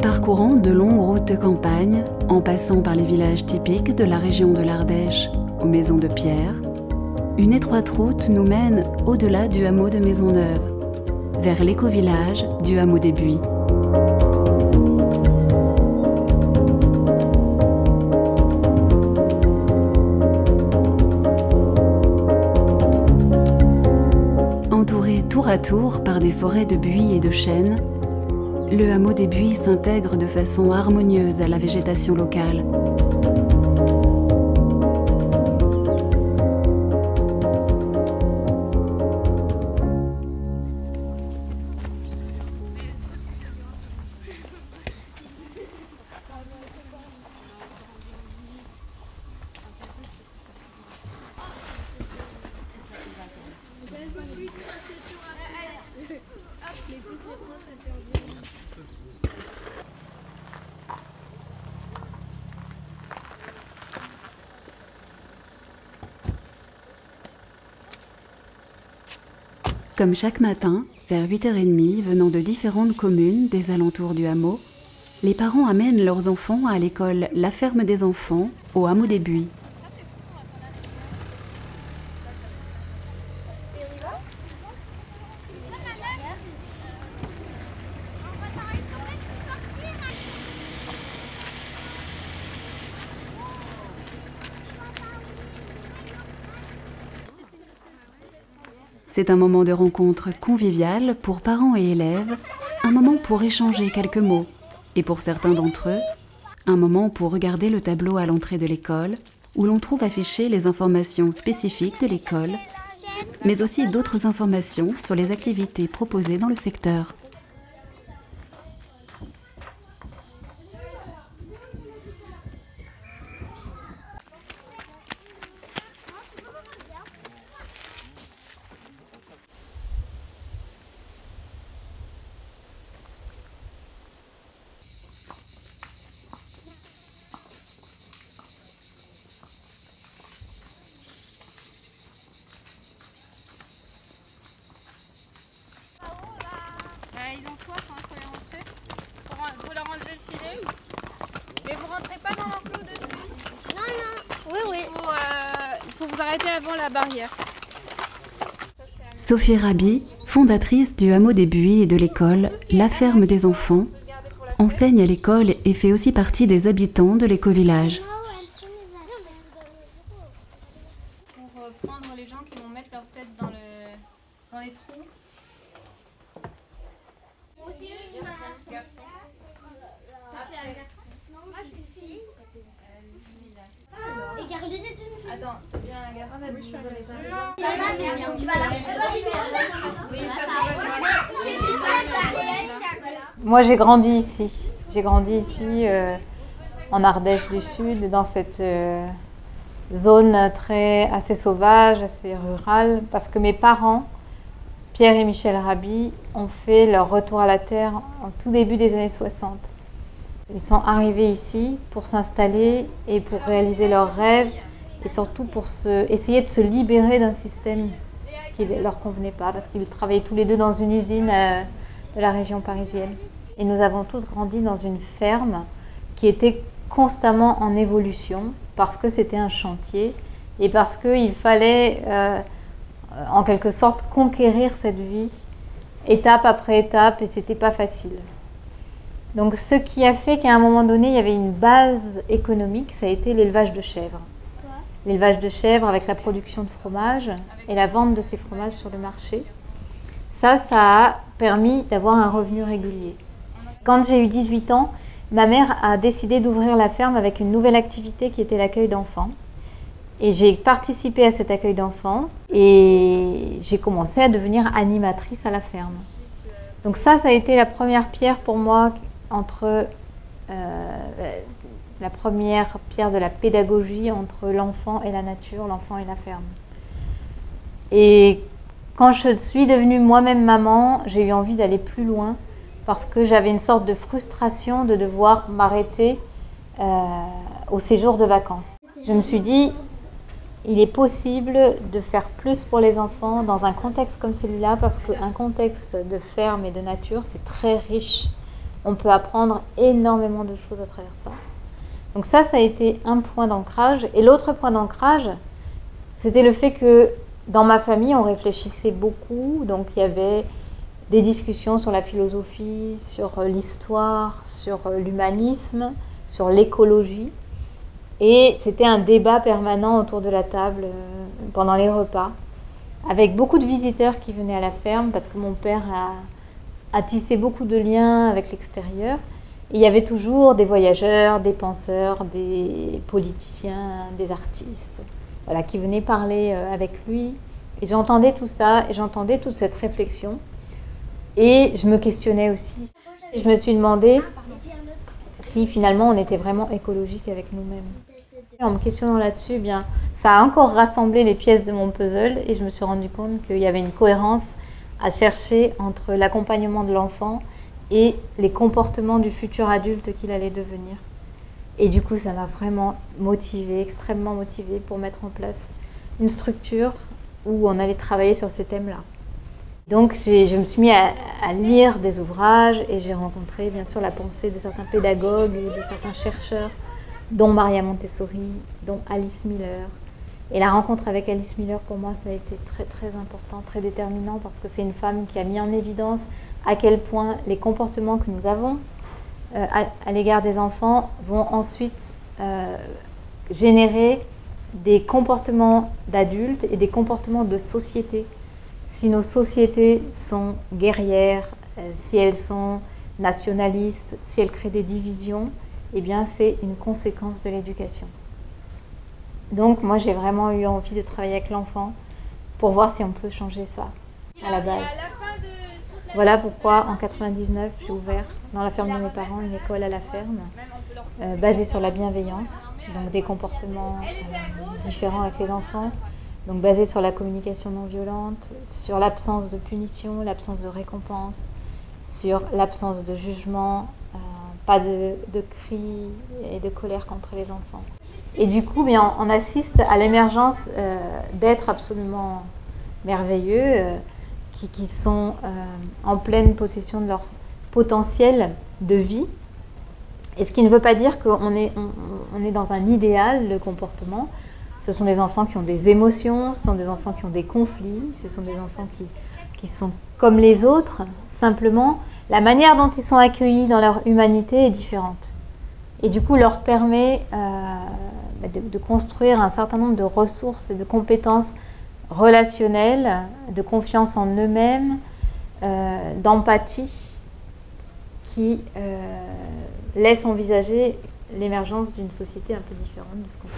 Parcourant de longues routes de campagne, en passant par les villages typiques de la région de l'Ardèche aux maisons de pierre, une étroite route nous mène au-delà du hameau de Maisonneuve, vers l'éco-village du hameau des Buis. Entouré tour à tour par des forêts de buis et de chênes, le hameau des Buis s'intègre de façon harmonieuse à la végétation locale. Comme chaque matin, vers 8h30, venant de différentes communes des alentours du hameau, les parents amènent leurs enfants à l'école La Ferme des Enfants, au hameau des Buis. C'est un moment de rencontre convivial pour parents et élèves, un moment pour échanger quelques mots, et pour certains d'entre eux, un moment pour regarder le tableau à l'entrée de l'école, où l'on trouve affichées les informations spécifiques de l'école, mais aussi d'autres informations sur les activités proposées dans le secteur. Ils ont soif, il faut les rentrer. Faut leur enlever le filet. Mais vous rentrez pas dans l'enclos dessus. Non, oui. Il faut vous arrêter avant la barrière. Sophie Rabi, Fondatrice du hameau des Buis et de l'école La Ferme des Enfants, enseigne à l'école et fait aussi partie des habitants de l'éco-village. Pour prendre les gens qui vont mettre leur tête dans les trous. Attends, il y a un garçon. Moi, j'ai grandi ici. J'ai grandi ici, en Ardèche du Sud, dans cette zone assez sauvage, assez rurale, parce que mes parents, Pierre et Michel Rabhi, ont fait leur retour à la terre en tout début des années 60. Ils sont arrivés ici pour s'installer et pour réaliser leurs rêves et surtout pour essayer de se libérer d'un système qui ne leur convenait pas, parce qu'ils travaillaient tous les deux dans une usine de la région parisienne. Et nous avons tous grandi dans une ferme qui était constamment en évolution parce que c'était un chantier et parce qu'il fallait en quelque sorte conquérir cette vie étape après étape et c'était pas facile. Donc ce qui a fait qu'à un moment donné il y avait une base économique, ça a été l'élevage de chèvres. L'élevage de chèvres avec la production de fromage et la vente de ces fromages sur le marché. Ça a permis d'avoir un revenu régulier. Quand j'ai eu 18 ans, ma mère a décidé d'ouvrir la ferme avec une nouvelle activité qui était l'accueil d'enfants. Et j'ai participé à cet accueil d'enfants et j'ai commencé à devenir animatrice à la ferme. Donc ça a été la première pierre pour moi entre la première pierre de la pédagogie entre l'enfant et la nature, l'enfant et la ferme. Et quand je suis devenue moi-même maman, j'ai eu envie d'aller plus loin parce que j'avais une sorte de frustration de devoir m'arrêter au séjour de vacances. Je me suis dit, il est possible de faire plus pour les enfants dans un contexte comme celui-là parce qu'un contexte de ferme et de nature, c'est très riche. On peut apprendre énormément de choses à travers ça. Donc ça a été un point d'ancrage. Et l'autre point d'ancrage, c'était le fait que dans ma famille, on réfléchissait beaucoup. Donc il y avait des discussions sur la philosophie, sur l'histoire, sur l'humanisme, sur l'écologie. Et c'était un débat permanent autour de la table pendant les repas, avec beaucoup de visiteurs qui venaient à la ferme parce que mon père a tissé beaucoup de liens avec l'extérieur. Et il y avait toujours des voyageurs, des penseurs, des politiciens, des artistes, voilà, qui venaient parler avec lui. Et j'entendais tout ça, et j'entendais toute cette réflexion. Et je me questionnais aussi. Je me suis demandé si finalement on était vraiment écologique avec nous-mêmes. En me questionnant là-dessus, eh bien, ça a encore rassemblé les pièces de mon puzzle et je me suis rendu compte qu'il y avait une cohérence à chercher entre l'accompagnement de l'enfant et les comportements du futur adulte qu'il allait devenir. Et du coup, ça m'a vraiment motivée, extrêmement motivée pour mettre en place une structure où on allait travailler sur ces thèmes-là. Donc je me suis mis à lire des ouvrages et j'ai rencontré bien sûr la pensée de certains pédagogues et de certains chercheurs, dont Maria Montessori, dont Alice Miller. Et la rencontre avec Alice Miller, pour moi, ça a été très très important, très déterminant, parce que c'est une femme qui a mis en évidence à quel point les comportements que nous avons à l'égard des enfants vont ensuite générer des comportements d'adultes et des comportements de société. Si nos sociétés sont guerrières, si elles sont nationalistes, si elles créent des divisions, eh bien c'est une conséquence de l'éducation. Donc moi j'ai vraiment eu envie de travailler avec l'enfant pour voir si on peut changer ça à la base. Voilà pourquoi en 99 j'ai ouvert dans la ferme de mes parents une école à la ferme basée sur la bienveillance, donc des comportements différents avec les enfants, donc basée sur la communication non violente, sur l'absence de punition, l'absence de récompense, sur l'absence de jugement, pas de cris et de colère contre les enfants. Et du coup, bien, on assiste à l'émergence d'êtres absolument merveilleux qui sont en pleine possession de leur potentiel de vie. Et ce qui ne veut pas dire qu'on est dans un idéal de comportement. Ce sont des enfants qui ont des émotions, ce sont des enfants qui ont des conflits, ce sont des enfants qui sont comme les autres, simplement la manière dont ils sont accueillis dans leur humanité est différente. Et du coup leur permet de construire un certain nombre de ressources et de compétences relationnelles, de confiance en eux-mêmes, d'empathie, qui laissent envisager l'émergence d'une société un peu différente de ce qu'on peut.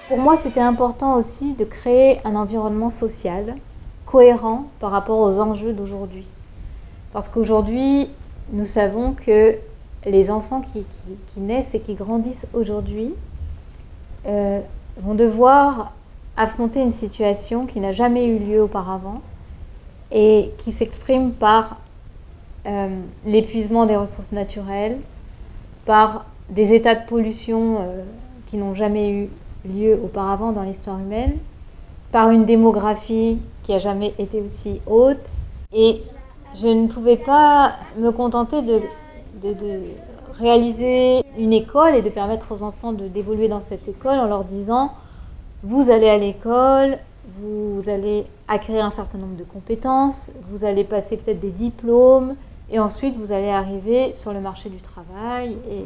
Pour moi, c'était important aussi de créer un environnement social cohérent par rapport aux enjeux d'aujourd'hui. Parce qu'aujourd'hui, nous savons que les enfants qui naissent et qui grandissent aujourd'hui vont devoir affronter une situation qui n'a jamais eu lieu auparavant et qui s'exprime par l'épuisement des ressources naturelles, par des états de pollution qui n'ont jamais eu lieu auparavant dans l'histoire humaine, par une démographie qui n'a jamais été aussi haute. Et je ne pouvais pas me contenter de réaliser une école et de permettre aux enfants d'évoluer dans cette école en leur disant « vous allez à l'école, vous allez acquérir un certain nombre de compétences, vous allez passer peut-être des diplômes et ensuite vous allez arriver sur le marché du travail et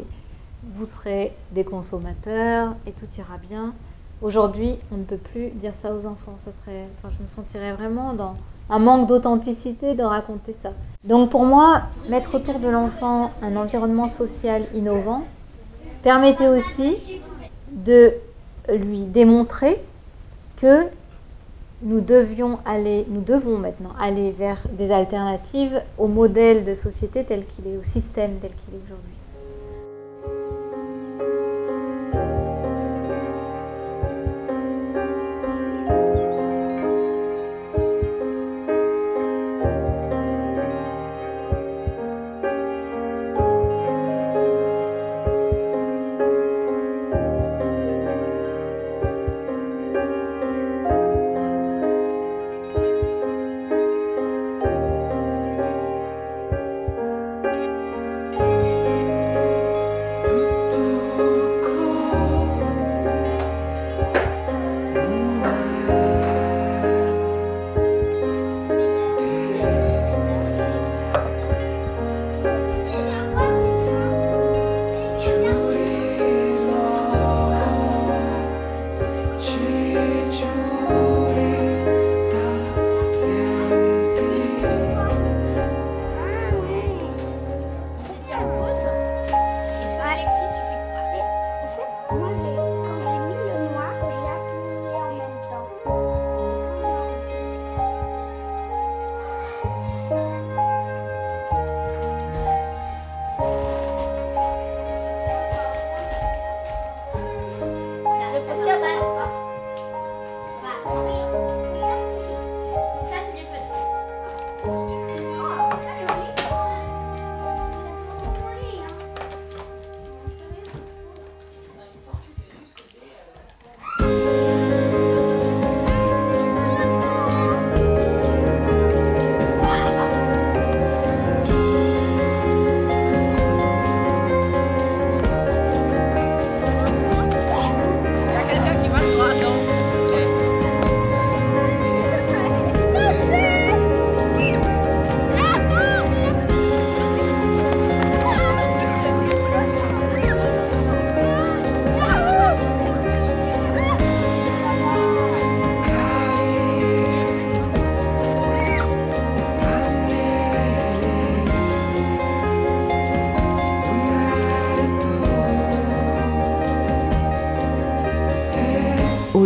vous serez des consommateurs et tout ira bien ». Aujourd'hui, on ne peut plus dire ça aux enfants. Je me sentirais vraiment dans un manque d'authenticité de raconter ça. Donc pour moi, mettre autour de l'enfant un environnement social innovant permettait aussi de lui démontrer que nous devons maintenant aller vers des alternatives au modèle de société tel qu'il est, au système tel qu'il est aujourd'hui.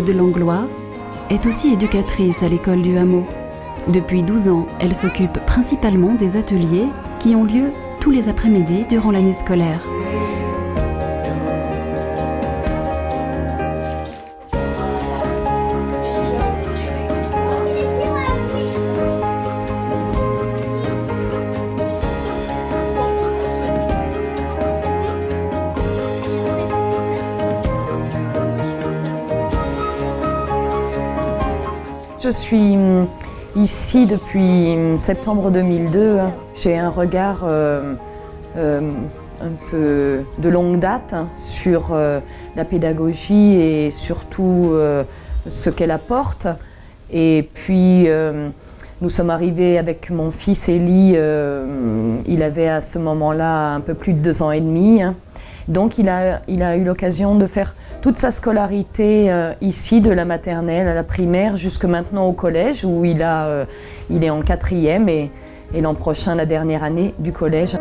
de Langlois, est aussi éducatrice à l'école du hameau. Depuis 12 ans, elle s'occupe principalement des ateliers qui ont lieu tous les après-midi durant l'année scolaire. Je suis ici depuis septembre 2002. J'ai un regard un peu de longue date sur la pédagogie et surtout ce qu'elle apporte. Et puis nous sommes arrivés avec mon fils Élie, il avait à ce moment-là un peu plus de 2 ans et demi. Donc il a eu l'occasion de faire toute sa scolarité ici, de la maternelle à la primaire, jusque maintenant au collège, où il est en 4e et l'an prochain la dernière année du collège.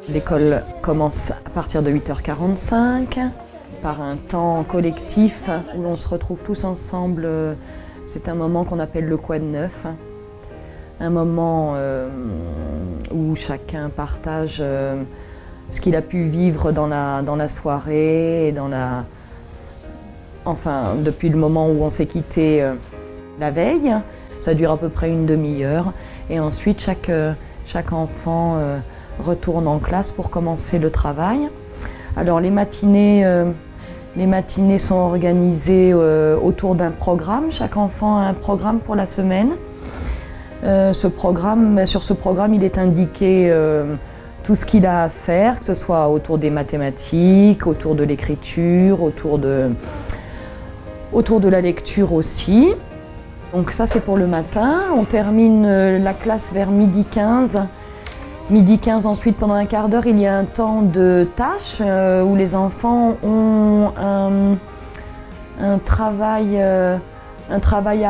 L'école commence à partir de 8h45, par un temps collectif où l'on se retrouve tous ensemble. C'est un moment qu'on appelle le coin de neuf. Un moment où chacun partage ce qu'il a pu vivre dans la soirée, et enfin, depuis le moment où on s'est quitté la veille. Ça dure à peu près une demi-heure. Et ensuite, chaque enfant retourne en classe pour commencer le travail. Alors, les matinées sont organisées autour d'un programme. Chaque enfant a un programme pour la semaine. Sur ce programme, il est indiqué tout ce qu'il a à faire, que ce soit autour des mathématiques, autour de l'écriture, autour de la lecture aussi. Donc ça, c'est pour le matin. On termine la classe vers 12h15. 12h15, ensuite, pendant un quart d'heure, il y a un temps de tâches où les enfants ont un travail à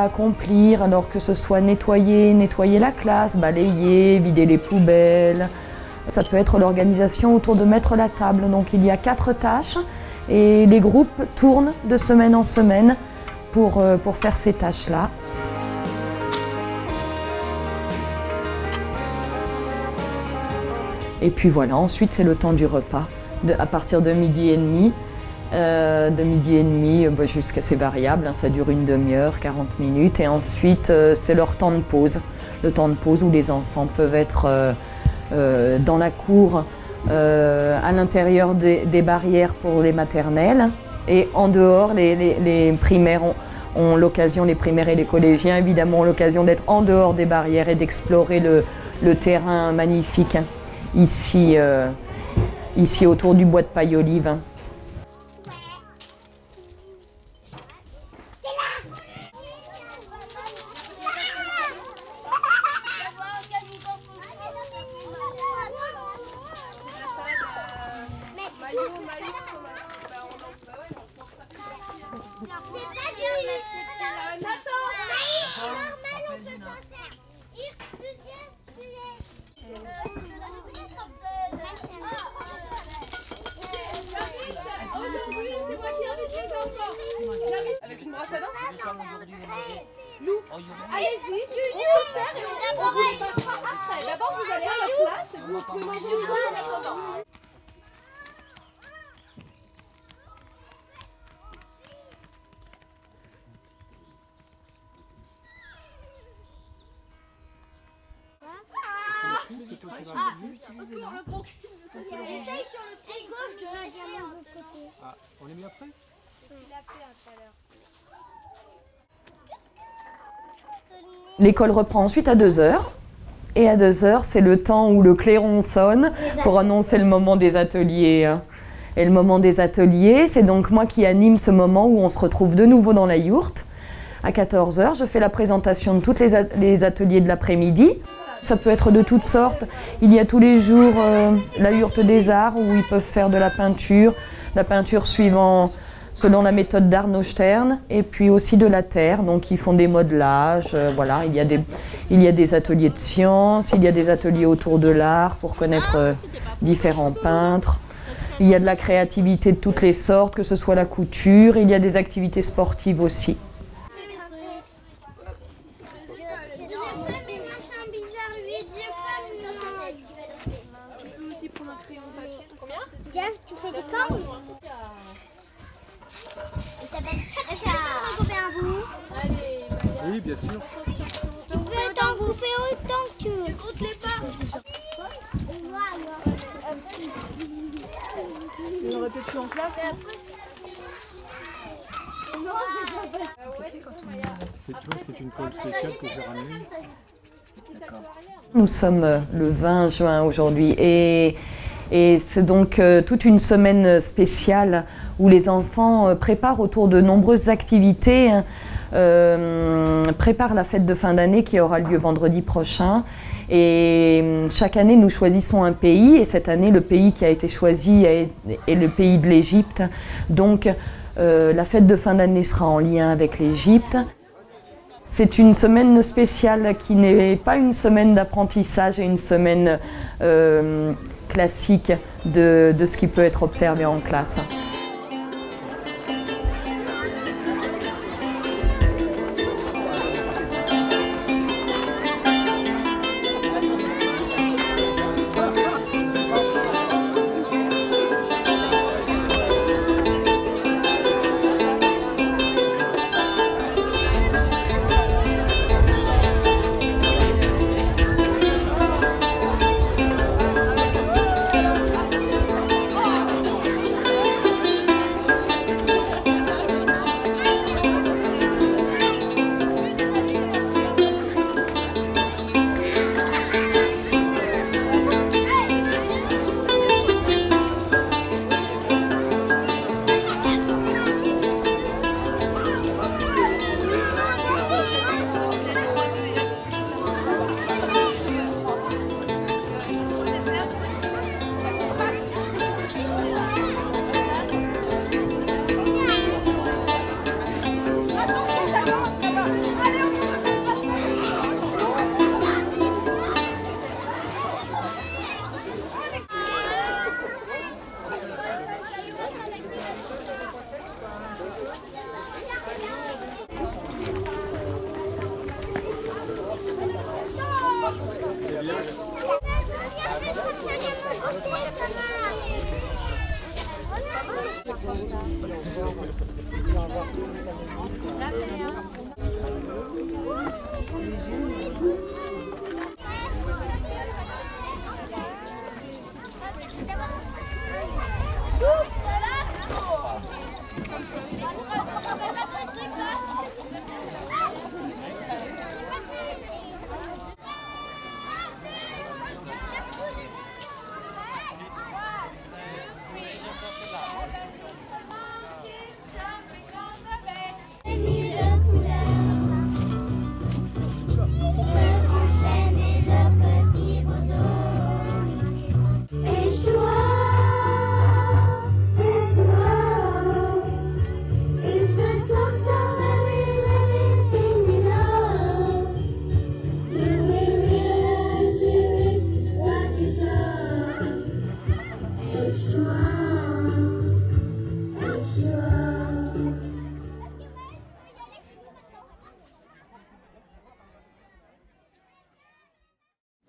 accomplir, alors que ce soit nettoyer la classe, balayer, vider les poubelles. Ça peut être l'organisation autour de mettre la table. Donc il y a 4 tâches et les groupes tournent de semaine en semaine pour faire ces tâches-là. Et puis voilà, ensuite c'est le temps du repas, à partir de 12h30. Jusqu'à, c'est variable, ça dure une demi-heure, 40 minutes. Et ensuite c'est leur temps de pause. Le temps de pause où les enfants peuvent être dans la cour, à l'intérieur des barrières pour les maternelles, et en dehors, les primaires ont l'occasion, les primaires et les collégiens évidemment ont l'occasion d'être en dehors des barrières et d'explorer le terrain magnifique ici autour du bois de paille-olive. Avec une brosse à dents. Allez-y, on se sert et on vous les passera après. D'abord, vous allez à la classe et vous pouvez manger une brosse à dents. Essaye sur le pied gauche de la diamant de côté. Ah, on les met après? Il a fait tout à l'heure. L'école reprend ensuite à 2h. Et à 2h, c'est le temps où le clairon sonne pour annoncer le moment des ateliers. Et le moment des ateliers, c'est donc moi qui anime ce moment où on se retrouve de nouveau dans la yourte. À 14h, je fais la présentation de tous les ateliers de l'après-midi. Ça peut être de toutes sortes. Il y a tous les jours la yourte des arts où ils peuvent faire de la peinture selon la méthode d'Arnaud Stern, et puis aussi de la terre, donc ils font des modelages, voilà, il y a des ateliers de sciences, il y a des ateliers autour de l'art pour connaître différents peintres. Il y a de la créativité de toutes les sortes, que ce soit la couture, il y a des activités sportives aussi. Jeff, tu fais des cornes? Il s'appelle Tcha-Tcha. Oui, bien sûr. Tu peux t'en couper autant que tu veux. Tu comptes les pas. On aurait peut-être eu en classe. C'est une colle spéciale que j'ai ramenée. Nous sommes le 20 juin aujourd'hui et c'est donc toute une semaine spéciale où les enfants préparent autour de nombreuses activités, préparent la fête de fin d'année qui aura lieu vendredi prochain. Et chaque année, nous choisissons un pays et cette année, le pays qui a été choisi est le pays de l'Égypte. Donc, la fête de fin d'année sera en lien avec l'Égypte. C'est une semaine spéciale qui n'est pas une semaine d'apprentissage et une semaine classique de ce qui peut être observé en classe.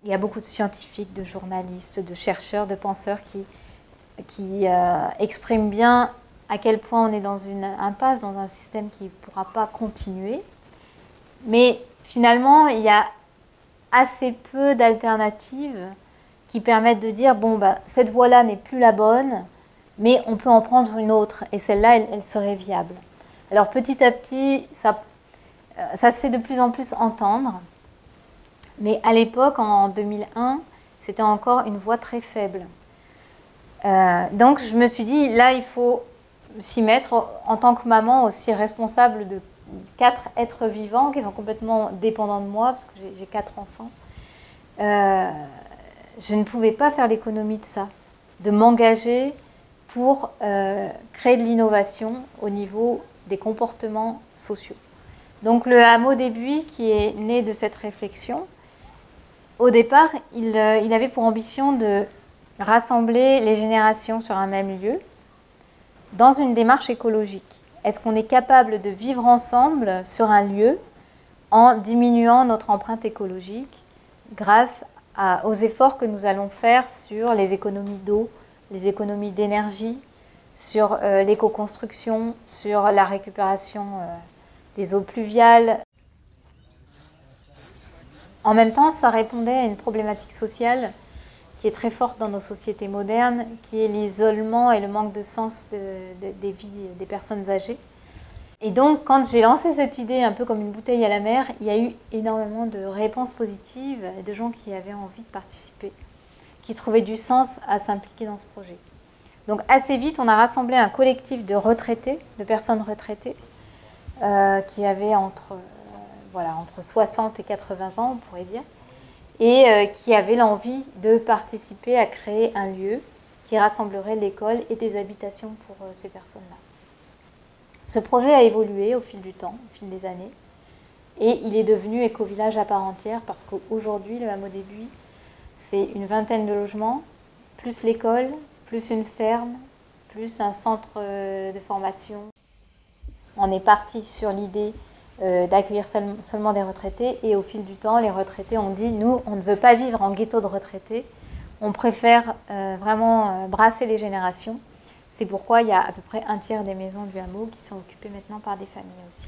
Il y a beaucoup de scientifiques, de journalistes, de chercheurs, de penseurs qui expriment bien à quel point on est dans une impasse, dans un système qui ne pourra pas continuer. Mais finalement, il y a assez peu d'alternatives qui permettent de dire, bon, bah, cette voie-là n'est plus la bonne, mais on peut en prendre une autre, et celle-là, elle serait viable. Alors petit à petit, ça se fait de plus en plus entendre. Mais à l'époque, en 2001, c'était encore une voix très faible. Donc je me suis dit, là, il faut s'y mettre en tant que maman aussi responsable de 4 êtres vivants qui sont complètement dépendants de moi, parce que j'ai 4 enfants. Je ne pouvais pas faire l'économie de ça, de m'engager pour créer de l'innovation au niveau des comportements sociaux. Donc le hameau des Buis, qui est né de cette réflexion, au départ, il avait pour ambition de rassembler les générations sur un même lieu dans une démarche écologique. Est-ce qu'on est capable de vivre ensemble sur un lieu en diminuant notre empreinte écologique grâce aux efforts que nous allons faire sur les économies d'eau, les économies d'énergie, sur l'éco-construction, sur la récupération des eaux pluviales. En même temps, ça répondait à une problématique sociale qui est très forte dans nos sociétés modernes, qui est l'isolement et le manque de sens des vies des personnes âgées. Et donc, quand j'ai lancé cette idée un peu comme une bouteille à la mer, il y a eu énormément de réponses positives et de gens qui avaient envie de participer, qui trouvaient du sens à s'impliquer dans ce projet. Donc assez vite, on a rassemblé un collectif de retraités, de personnes retraitées, qui avaient entre 60 et 80 ans, on pourrait dire, et qui avaient l'envie de participer à créer un lieu qui rassemblerait l'école et des habitations pour ces personnes-là. Ce projet a évolué au fil du temps, au fil des années, et il est devenu éco-village à part entière parce qu'aujourd'hui, le hameau des Buis, c'est une vingtaine de logements, plus l'école, plus une ferme, plus un centre de formation. On est parti sur l'idée d'accueillir seulement des retraités et au fil du temps, les retraités ont dit « nous, on ne veut pas vivre en ghetto de retraités, on préfère vraiment brasser les générations ». C'est pourquoi il y a à peu près un tiers des maisons du hameau qui sont occupées maintenant par des familles aussi.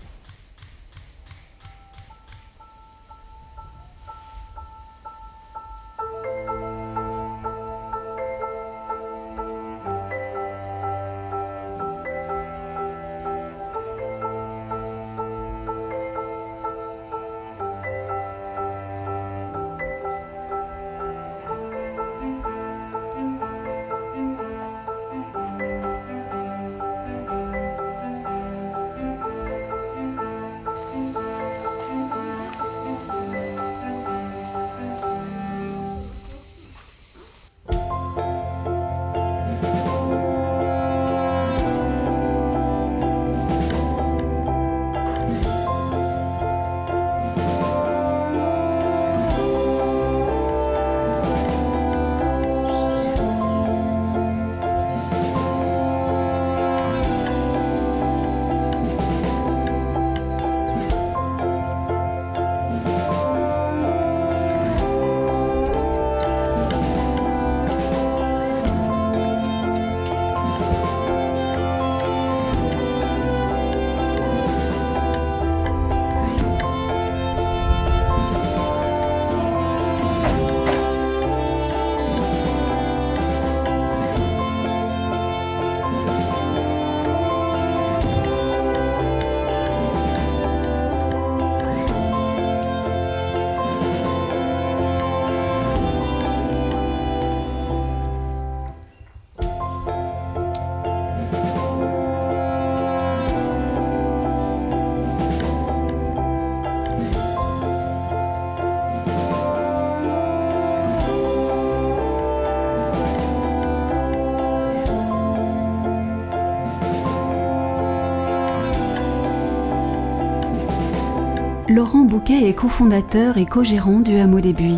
Laurent Bouquet est cofondateur et co-gérant du hameau des Buis.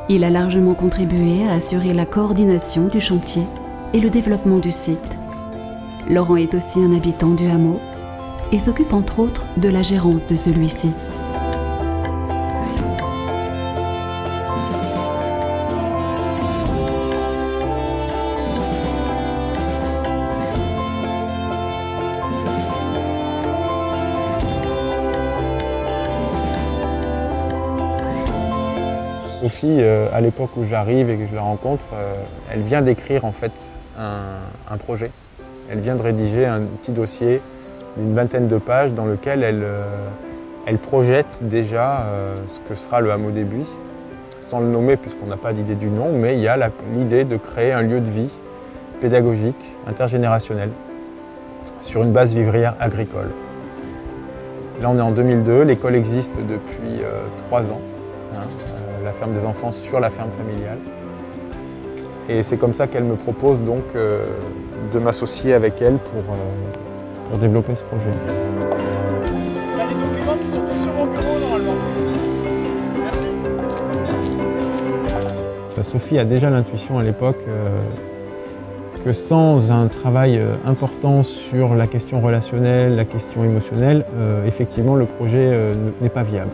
Il a largement contribué à assurer la coordination du chantier et le développement du site. Laurent est aussi un habitant du hameau et s'occupe entre autres de la gérance de celui-ci. Sophie, à l'époque où j'arrive et que je la rencontre, elle vient d'écrire en fait un projet. Elle vient de rédiger un petit dossier d'une vingtaine de pages dans lequel elle projette déjà ce que sera le hameau des Buis, sans le nommer puisqu'on n'a pas d'idée du nom, mais il y a l'idée de créer un lieu de vie pédagogique, intergénérationnel, sur une base vivrière agricole. Là on est en 2002, l'école existe depuis 3 ans. La ferme des enfants sur la ferme familiale. Et c'est comme ça qu'elle me propose donc de m'associer avec elle pour développer ce projet. Il y a des documents qui sont tous sur mon bureau normalement. Merci. Sophie a déjà l'intuition à l'époque que sans un travail important sur la question relationnelle, la question émotionnelle, effectivement le projet n'est pas viable.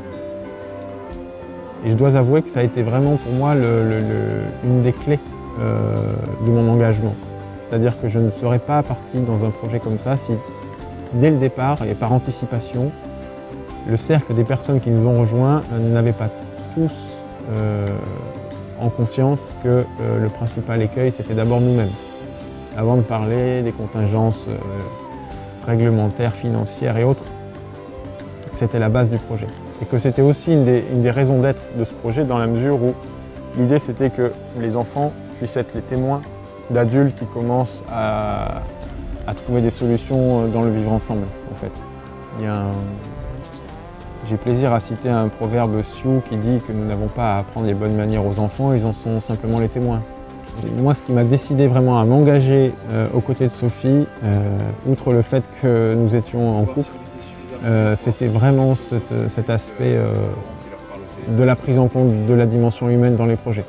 Et je dois avouer que ça a été vraiment pour moi une des clés de mon engagement. C'est-à-dire que je ne serais pas parti dans un projet comme ça si, dès le départ et par anticipation, le cercle des personnes qui nous ont rejoints n'avaient pas tous en conscience que le principal écueil, c'était d'abord nous-mêmes. Avant de parler des contingences réglementaires, financières et autres, c'était la base du projet. Et que c'était aussi une des raisons d'être de ce projet, dans la mesure où l'idée c'était que les enfants puissent être les témoins d'adultes qui commencent à trouver des solutions dans le vivre ensemble, en fait. J'ai plaisir à citer un proverbe sioux qui dit que nous n'avons pas à apprendre les bonnes manières aux enfants, ils en sont simplement les témoins. Et moi, ce qui m'a décidé vraiment à m'engager aux côtés de Sophie, outre le fait que nous étions en couple, c'était vraiment cet aspect de la prise en compte de la dimension humaine dans les projets.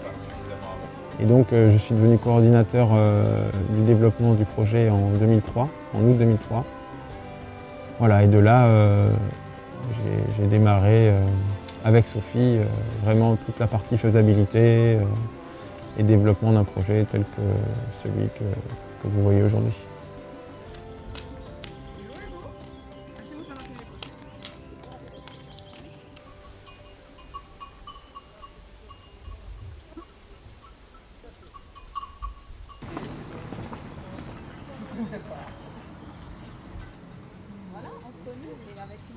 Et donc je suis devenu coordinateur du développement du projet en 2003, en août 2003. Voilà, et de là, j'ai démarré avec Sophie vraiment toute la partie faisabilité et développement d'un projet tel que celui que vous voyez aujourd'hui.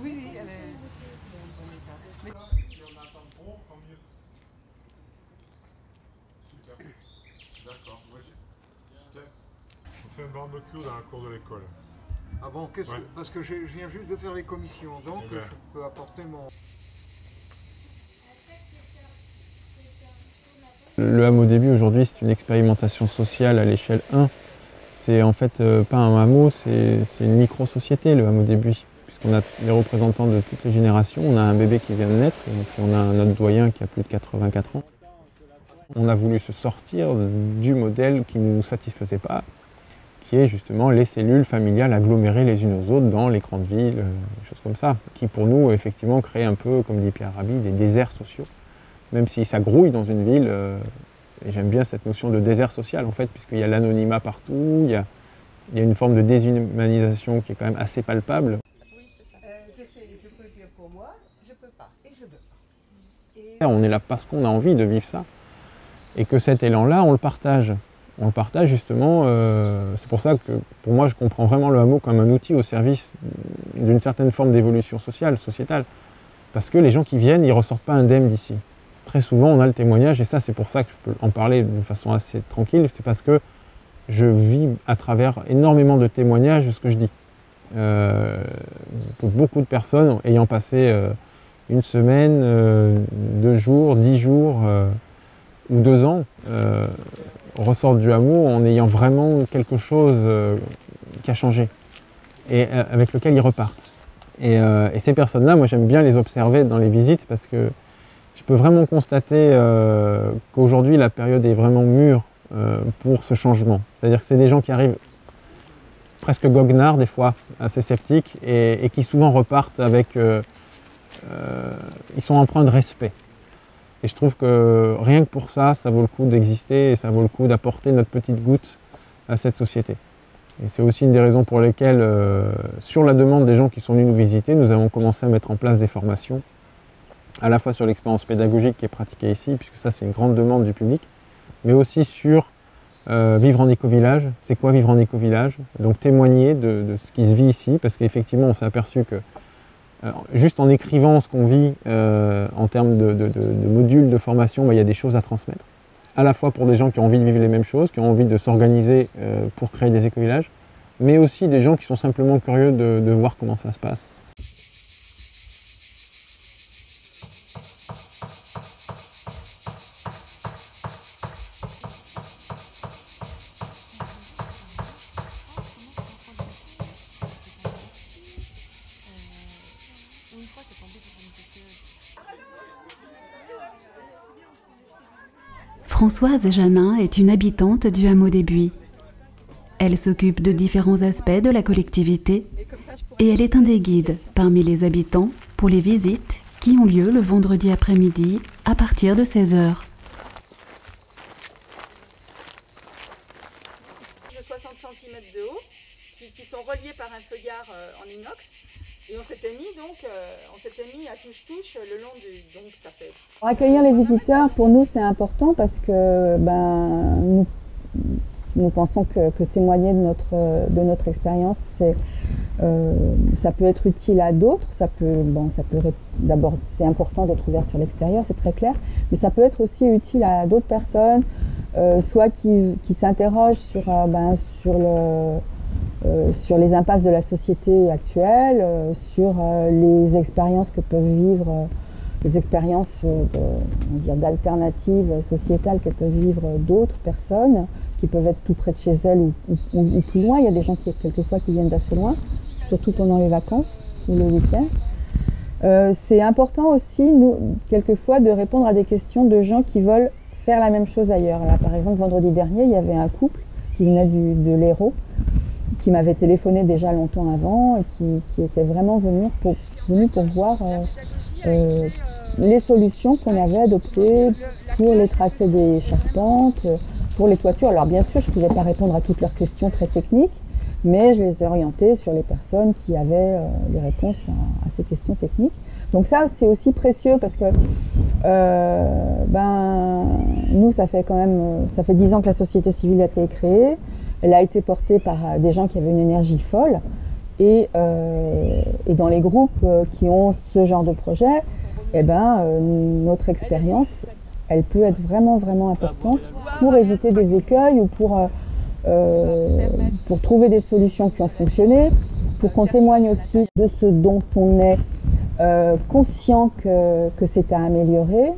Oui, oui, elle est en bon état. Mais... Si on a un tampon, tant mieux. Super. D'accord. On fait un barbecue dans la cour de l'école. Ah bon, parce que je viens juste de faire les commissions, donc je peux apporter mon... Le hameau début aujourd'hui, c'est une expérimentation sociale à l'échelle 1. C'est en fait pas un hameau, c'est une micro-société, le hameau début. Puisqu'on a les représentants de toutes les générations, on a un bébé qui vient de naître, et puis on a un autre doyen qui a plus de 84 ans. On a voulu se sortir du modèle qui ne nous satisfaisait pas, qui est justement les cellules familiales agglomérées les unes aux autres dans les grandes villes, des choses comme ça, qui pour nous effectivement créent un peu, comme dit Pierre Rabhi, des déserts sociaux. Même si ça grouille dans une ville, et j'aime bien cette notion de désert social en fait, puisqu'il y a l'anonymat partout, il y a une forme de déshumanisation qui est quand même assez palpable. Je peux dire pour moi, je peux pas et je veux pas. On est là parce qu'on a envie de vivre ça, et que cet élan-là, on le partage. On le partage justement, c'est pour ça que pour moi je comprends vraiment le hameau comme un outil au service d'une certaine forme d'évolution sociale, sociétale. Parce que les gens qui viennent, ils ne ressortent pas indemnes d'ici. Très souvent, on a le témoignage, et ça, c'est pour ça que je peux en parler de façon assez tranquille, c'est parce que je vis à travers énormément de témoignages de ce que je dis. Pour beaucoup de personnes, ayant passé une semaine, 2 jours, 10 jours ou 2 ans, ressortent du hameau en ayant vraiment quelque chose qui a changé et avec lequel ils repartent. Et ces personnes-là, moi j'aime bien les observer dans les visites parce que je peux vraiment constater qu'aujourd'hui la période est vraiment mûre pour ce changement. C'est-à-dire que c'est des gens qui arrivent presque goguenards des fois, assez sceptiques, et qui souvent repartent avec... ils sont empreints de respect. Et je trouve que rien que pour ça, ça vaut le coup d'exister et ça vaut le coup d'apporter notre petite goutte à cette société. Et c'est aussi une des raisons pour lesquelles, sur la demande des gens qui sont venus nous visiter, nous avons commencé à mettre en place des formations, à la fois sur l'expérience pédagogique qui est pratiquée ici, puisque ça c'est une grande demande du public, mais aussi sur vivre en éco-village. C'est quoi vivre en éco-village? Donc témoigner de ce qui se vit ici, parce qu'effectivement on s'est aperçu que juste en écrivant ce qu'on vit en termes de modules de formation, il y a des choses à transmettre. À la fois pour des gens qui ont envie de vivre les mêmes choses, qui ont envie de s'organiser pour créer des éco-villages, mais aussi des gens qui sont simplement curieux de voir comment ça se passe. Françoise Janin est une habitante du hameau des Buis. Elle s'occupe de différents aspects de la collectivité et elle est un des guides parmi les habitants pour les visites qui ont lieu le vendredi après-midi à partir de 16 h. De 60 cm de haut, qui sont reliés par un feuillard en inox. Et on s'était mis à touche-touche le long du... Donc ça fait... Pour accueillir les visiteurs, pour nous c'est important parce que nous pensons que témoigner de notre expérience, ça peut être utile à d'autres. D'abord, c'est important d'être ouvert sur l'extérieur, c'est très clair, mais ça peut être aussi utile à d'autres personnes, soit qui s'interrogent sur les impasses de la société actuelle, sur les expériences que peuvent vivre, les expériences d'alternatives sociétales que peuvent vivre d'autres personnes, qui peuvent être tout près de chez elles ou plus loin. Il y a des gens quelquefois qui viennent d'assez loin, surtout pendant les vacances ou le week-end. C'est important aussi, quelquefois, de répondre à des questions de gens qui veulent faire la même chose ailleurs. Là, par exemple, vendredi dernier, il y avait un couple qui venait de l'Hérault, qui m'avait téléphoné déjà longtemps avant et qui était vraiment venu pour voir les solutions qu'on avait adoptées pour les tracés des charpentes, pour les toitures. Alors bien sûr, je ne pouvais pas répondre à toutes leurs questions très techniques, mais je les ai orientés sur les personnes qui avaient les réponses à ces questions techniques. Donc ça, c'est aussi précieux parce que nous, ça fait 10 ans que la société civile a été créée. Elle a été portée par des gens qui avaient une énergie folle et dans les groupes qui ont ce genre de projet, notre expérience, elle peut être vraiment, vraiment importante pour éviter des écueils ou pour trouver des solutions qui ont fonctionné, pour qu'on témoigne aussi de ce dont on est conscient que c'est à améliorer,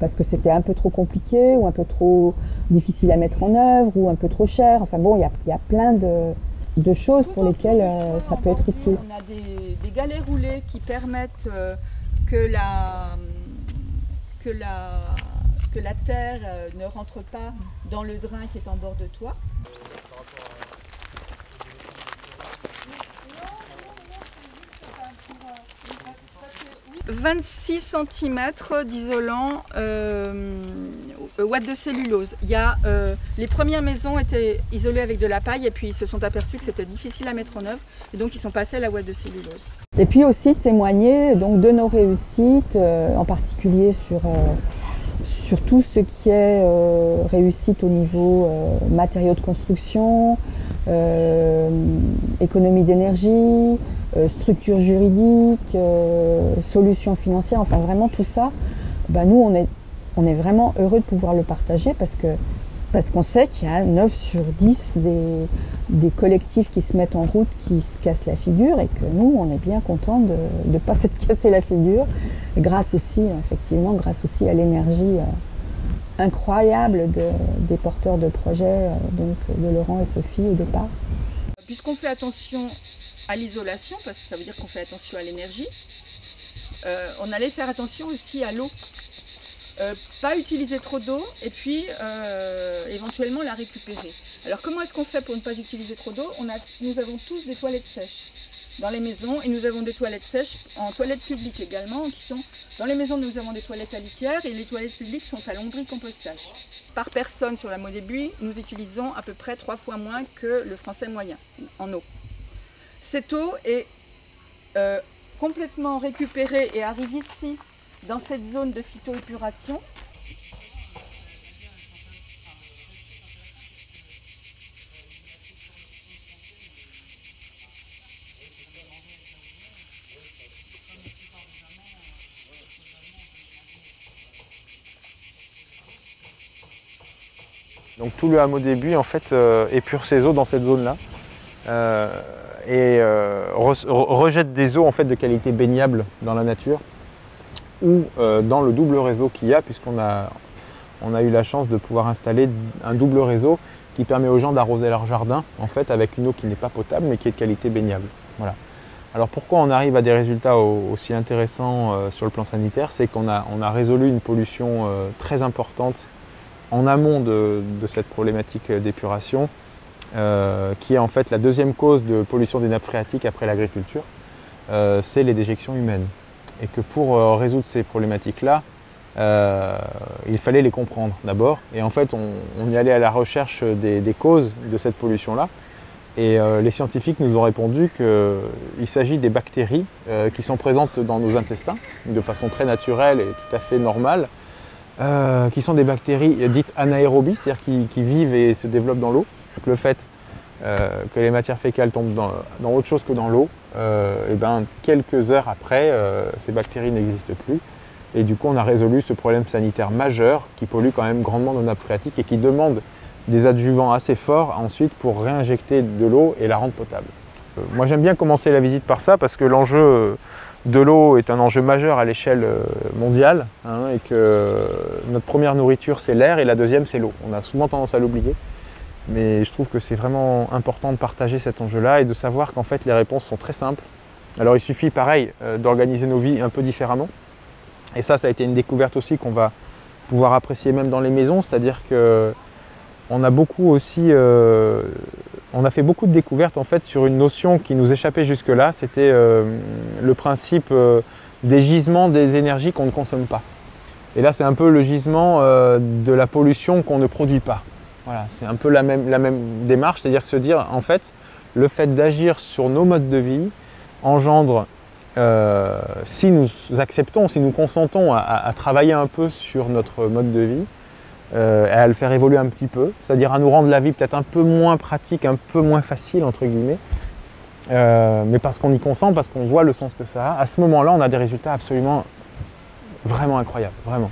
parce que c'était un peu trop compliqué ou un peu trop difficile à mettre en œuvre ou un peu trop cher. Enfin bon, il y a plein de choses pour lesquelles ça peut être utile. On a des galets roulés qui permettent que la terre ne rentre pas dans le drain qui est en bord de toit. 26 cm d'isolant ouate de cellulose. Les premières maisons étaient isolées avec de la paille et puis ils se sont aperçus que c'était difficile à mettre en œuvre et donc ils sont passés à la ouate de cellulose. Et puis aussi témoigner donc, de nos réussites, en particulier sur tout ce qui est réussite au niveau matériaux de construction, économie d'énergie, structure juridique, solutions financières, enfin vraiment tout ça, nous on est vraiment heureux de pouvoir le partager parce qu'on sait qu'il y a 9 sur 10 des collectifs qui se mettent en route qui se cassent la figure et que nous on est bien contents de ne pas s'être cassé la figure grâce aussi à l'énergie incroyable des porteurs de projets, donc de Laurent et Sophie au départ. Puisqu'on fait attention à l'isolation, parce que ça veut dire qu'on fait attention à l'énergie, on allait faire attention aussi à l'eau. Pas utiliser trop d'eau et puis éventuellement la récupérer. Alors comment est-ce qu'on fait pour ne pas utiliser trop d'eau? Nous avons tous des toilettes sèches dans les maisons et nous avons des toilettes sèches en toilettes publiques également. Dans les maisons nous avons des toilettes à litière et les toilettes publiques sont à lombricompostage. Par personne sur la Hameau des Buis, nous utilisons à peu près 3 fois moins que le français moyen en eau. Cette eau est complètement récupérée et arrive ici dans cette zone de phytoépuration. Donc tout le hameau des Buis en fait épure ses eaux dans cette zone-là et rejette des eaux en fait de qualité baignable dans la nature ou dans le double réseau qu'il y a, puisqu'on a eu la chance de pouvoir installer un double réseau qui permet aux gens d'arroser leur jardin en fait avec une eau qui n'est pas potable mais qui est de qualité baignable. Voilà. Alors pourquoi on arrive à des résultats aussi intéressants sur le plan sanitaire? C'est qu'on a résolu une pollution très importante en amont de cette problématique d'épuration, qui est en fait la deuxième cause de pollution des nappes phréatiques après l'agriculture, c'est les déjections humaines. Et que pour résoudre ces problématiques-là, il fallait les comprendre d'abord. Et en fait, on y allait à la recherche des causes de cette pollution-là. Et les scientifiques nous ont répondu qu'il s'agit des bactéries qui sont présentes dans nos intestins, de façon très naturelle et tout à fait normale, qui sont des bactéries dites anaérobies, c'est-à-dire qui vivent et se développent dans l'eau. Le fait que les matières fécales tombent dans autre chose que dans l'eau, et ben, quelques heures après, ces bactéries n'existent plus. Et du coup, on a résolu ce problème sanitaire majeur qui pollue quand même grandement nos nappes phréatiques et qui demande des adjuvants assez forts ensuite pour réinjecter de l'eau et la rendre potable. Moi, j'aime bien commencer la visite par ça parce que l'enjeu de l'eau est un enjeu majeur à l'échelle mondiale, hein, et que notre première nourriture, c'est l'air et la deuxième, c'est l'eau. On a souvent tendance à l'oublier. Mais je trouve que c'est vraiment important de partager cet enjeu-là et de savoir qu'en fait les réponses sont très simples. Alors il suffit pareil d'organiser nos vies un peu différemment. Et ça a été une découverte aussi qu'on va pouvoir apprécier même dans les maisons, c'est-à-dire que on a beaucoup aussi, on a fait beaucoup de découvertes en fait sur une notion qui nous échappait jusque-là, c'était le principe des gisements des énergies qu'on ne consomme pas. Et là c'est un peu le gisement de la pollution qu'on ne produit pas. Voilà, c'est un peu la même démarche, c'est-à-dire se dire, en fait, le fait d'agir sur nos modes de vie engendre, si nous acceptons, si nous consentons à travailler un peu sur notre mode de vie, et à le faire évoluer un petit peu, c'est-à-dire à nous rendre la vie peut-être un peu moins pratique, un peu moins facile, entre guillemets, mais parce qu'on y consent, parce qu'on voit le sens que ça a, à ce moment-là, on a des résultats absolument, vraiment incroyables, vraiment.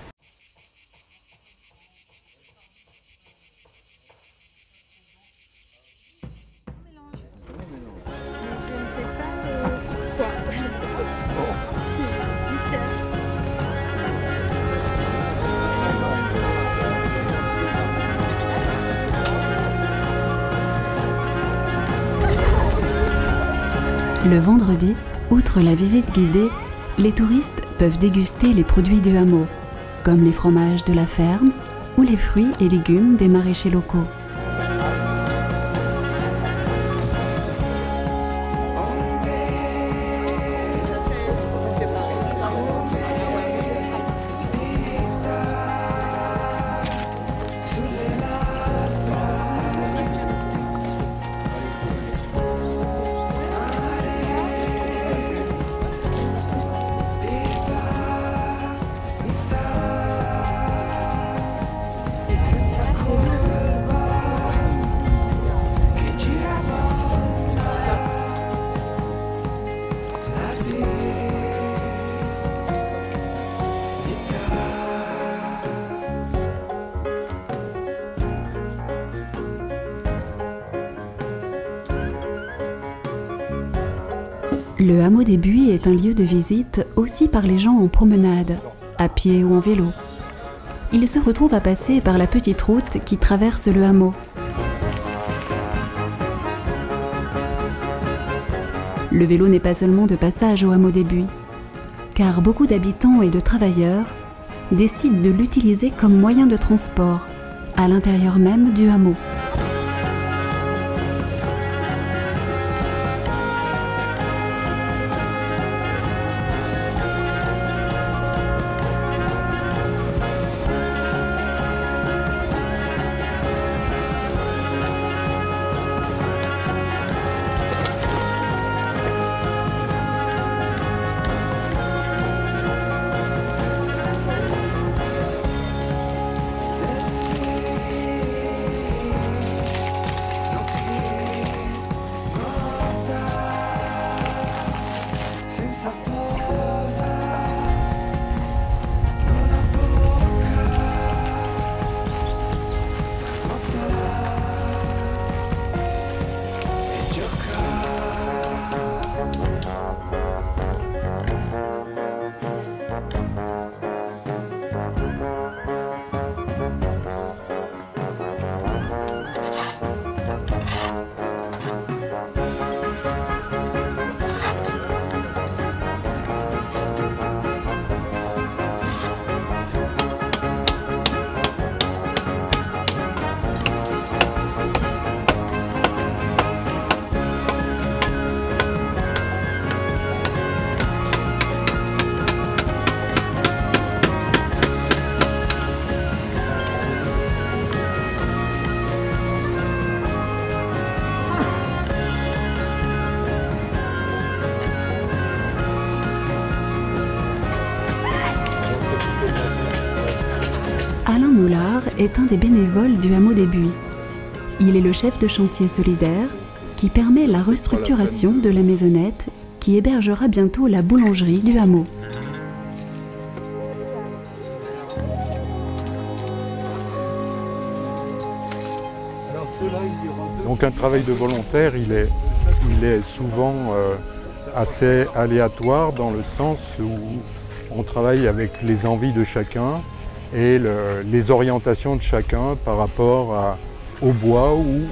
Le vendredi, outre la visite guidée, les touristes peuvent déguster les produits du hameau, comme les fromages de la ferme ou les fruits et légumes des maraîchers locaux. Le hameau des Buis est un lieu de visite aussi par les gens en promenade, à pied ou en vélo. Ils se retrouvent à passer par la petite route qui traverse le hameau. Le vélo n'est pas seulement de passage au hameau des Buis, car beaucoup d'habitants et de travailleurs décident de l'utiliser comme moyen de transport, à l'intérieur même du hameau. Alain Moulard est un des bénévoles du hameau des Buis. Il est le chef de chantier solidaire qui permet la restructuration de la maisonnette qui hébergera bientôt la boulangerie du hameau. Donc un travail de volontaire, il est souvent assez aléatoire dans le sens où on travaille avec les envies de chacun et les orientations de chacun par rapport au bois ou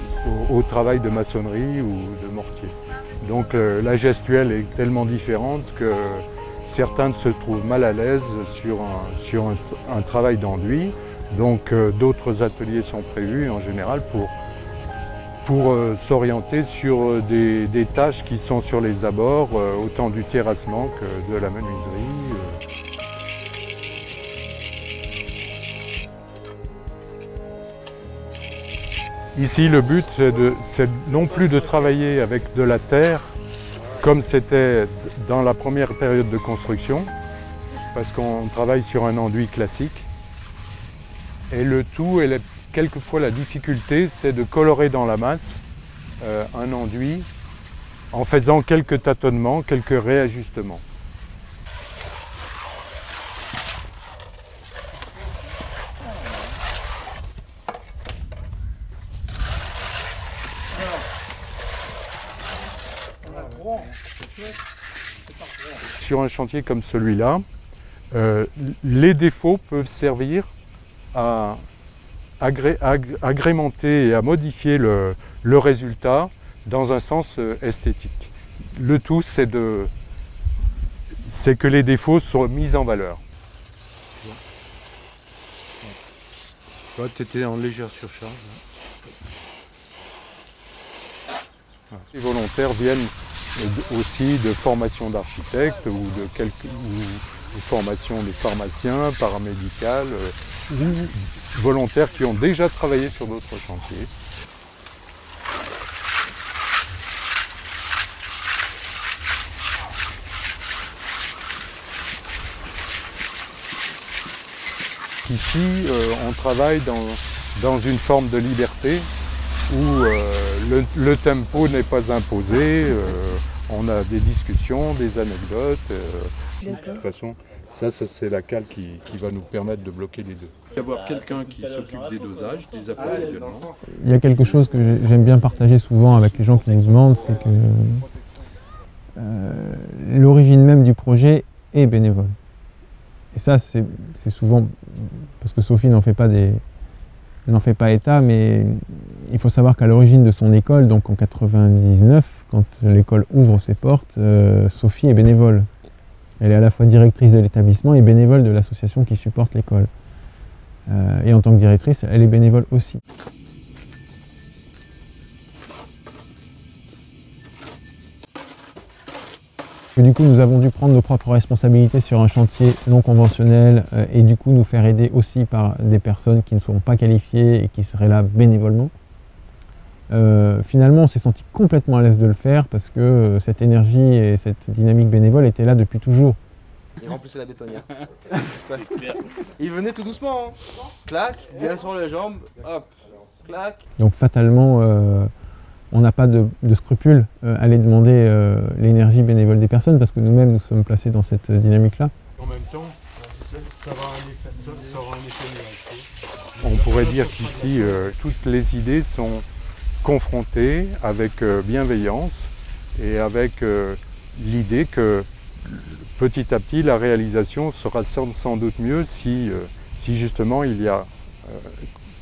au travail de maçonnerie ou de mortier. Donc la gestuelle est tellement différente que certains se trouvent mal à l'aise sur un travail d'enduit. Donc d'autres ateliers sont prévus en général pour s'orienter sur des tâches qui sont sur les abords, autant du terrassement que de la menuiserie. Ici, le but, c'est non plus de travailler avec de la terre, comme c'était dans la première période de construction, parce qu'on travaille sur un enduit classique. Et le tout, quelquefois la difficulté, c'est de colorer dans la masse un enduit en faisant quelques tâtonnements, quelques réajustements. Sur un chantier comme celui-là, les défauts peuvent servir à agrémenter et à modifier le résultat dans un sens esthétique. Le tout, c'est que les défauts soient mis en valeur. Toi, tu étais en légère surcharge. Les volontaires viennent aussi de formation d'architectes ou de formation de pharmaciens, paramédicales, ou volontaires qui ont déjà travaillé sur d'autres chantiers. Ici, on travaille dans une forme de liberté où le tempo n'est pas imposé, on a des discussions, des anecdotes. De toute façon, ça c'est la cale qui va nous permettre de bloquer les deux. Il y avoir quelqu'un qui s'occupe des dosages, des approvisionnements. Il y a quelque chose que j'aime bien partager souvent avec les gens qui nous demandent, c'est que l'origine même du projet est bénévole. Et ça, c'est souvent, parce que Sophie n'en fait pas état, mais il faut savoir qu'à l'origine de son école, donc en 99, quand l'école ouvre ses portes, Sophie est bénévole. Elle est à la fois directrice de l'établissement et bénévole de l'association qui supporte l'école. Et en tant que directrice, elle est bénévole aussi. Et du coup, nous avons dû prendre nos propres responsabilités sur un chantier non conventionnel et du coup nous faire aider aussi par des personnes qui ne sont pas qualifiées et qui seraient là bénévolement. Finalement, on s'est senti complètement à l'aise de le faire parce que cette énergie et cette dynamique bénévole étaient là depuis toujours. Il remplissait la bétonnière. Il venait tout doucement, hein. Clac, bien sur les jambes, hop, clac. Donc fatalement, on n'a pas de scrupules à aller demander l'énergie bénévole des personnes parce que nous-mêmes nous sommes placés dans cette dynamique-là. En même temps, ça aura un effet négatif. On pourrait dire qu'ici, toutes les idées sont confrontées avec bienveillance et avec l'idée que petit à petit la réalisation sera sans doute mieux si justement il y a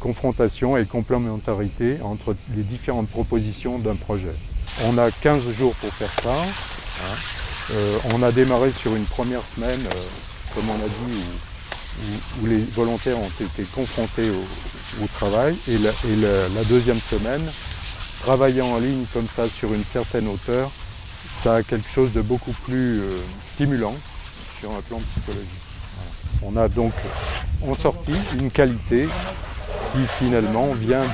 confrontation et complémentarité entre les différentes propositions d'un projet. On a 15 jours pour faire ça. On a démarré sur une première semaine, comme on a dit, où les volontaires ont été confrontés au travail. Et la deuxième semaine, travaillant en ligne comme ça sur une certaine hauteur, ça a quelque chose de beaucoup plus stimulant sur un plan psychologique. On a donc en sorti une qualité qui finalement vient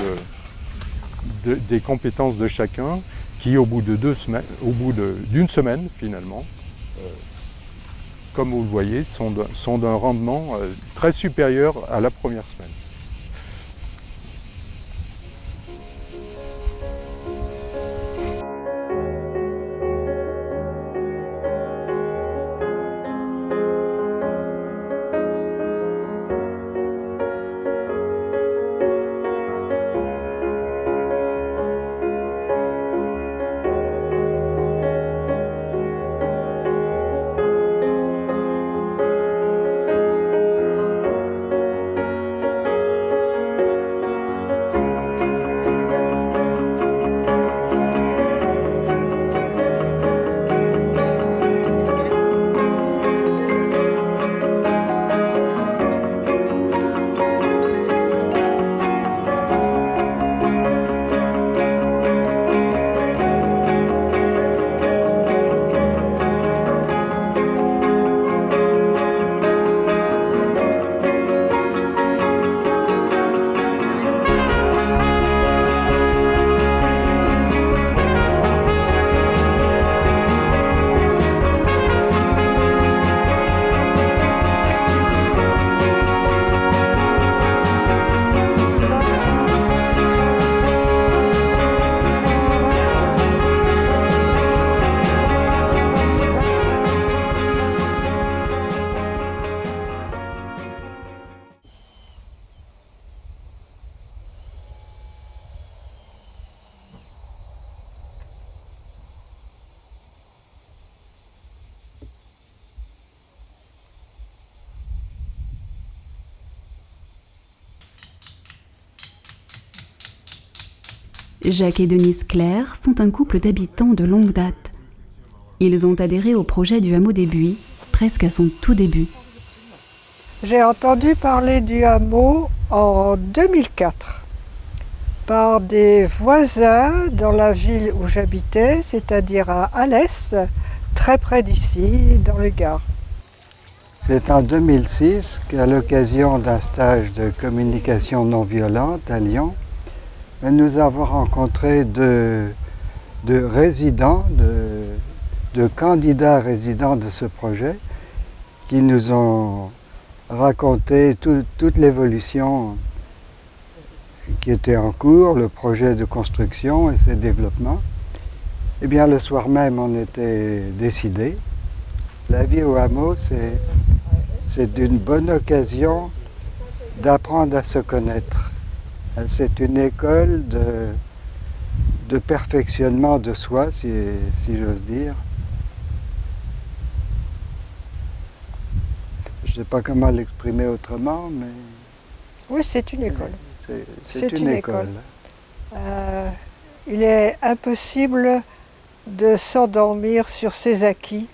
des compétences de chacun, qui au bout d'une semaine finalement comme vous le voyez, sont d'un rendement très supérieur à la première semaine. Jacques et Denise Claire sont un couple d'habitants de longue date. Ils ont adhéré au projet du hameau des Buis, presque à son tout début. J'ai entendu parler du hameau en 2004 par des voisins dans la ville où j'habitais, c'est-à-dire à Alès, très près d'ici, dans le Gard. C'est en 2006 qu'à l'occasion d'un stage de communication non violente à Lyon, nous avons rencontré de résidents, de candidats résidents de ce projet qui nous ont raconté toute l'évolution qui était en cours, le projet de construction et ses développements. Eh bien, le soir même, on était décidé. La vie au hameau, c'est une bonne occasion d'apprendre à se connaître. C'est une école de perfectionnement de soi, si j'ose dire. Je ne sais pas comment l'exprimer autrement, mais... Oui, c'est une école. C'est une école. Il est impossible de s'endormir sur ses acquis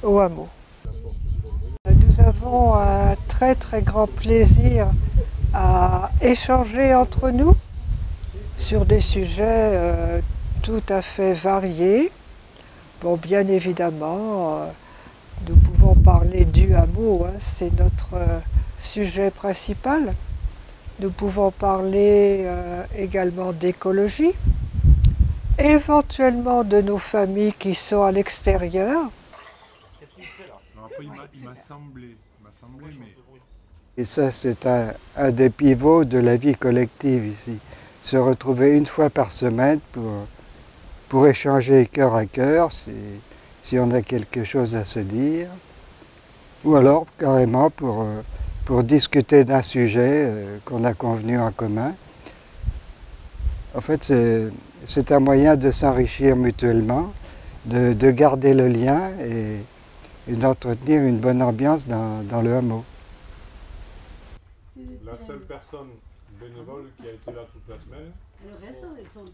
au hameau. Nous avons un très très grand plaisir à échanger entre nous sur des sujets tout à fait variés. Bon, bien évidemment, nous pouvons parler du hameau, hein, c'est notre sujet principal. Nous pouvons parler également d'écologie, éventuellement de nos familles qui sont à l'extérieur. Il m'a semblé, mais... Et ça, c'est un des pivots de la vie collective ici. Se retrouver une fois par semaine pour échanger cœur à cœur, si on a quelque chose à se dire, ou alors carrément pour discuter d'un sujet qu'on a convenu en commun. En fait, c'est un moyen de s'enrichir mutuellement, de garder le lien et d'entretenir une bonne ambiance dans le hameau. La seule personne bénévole qui a été là toute la semaine,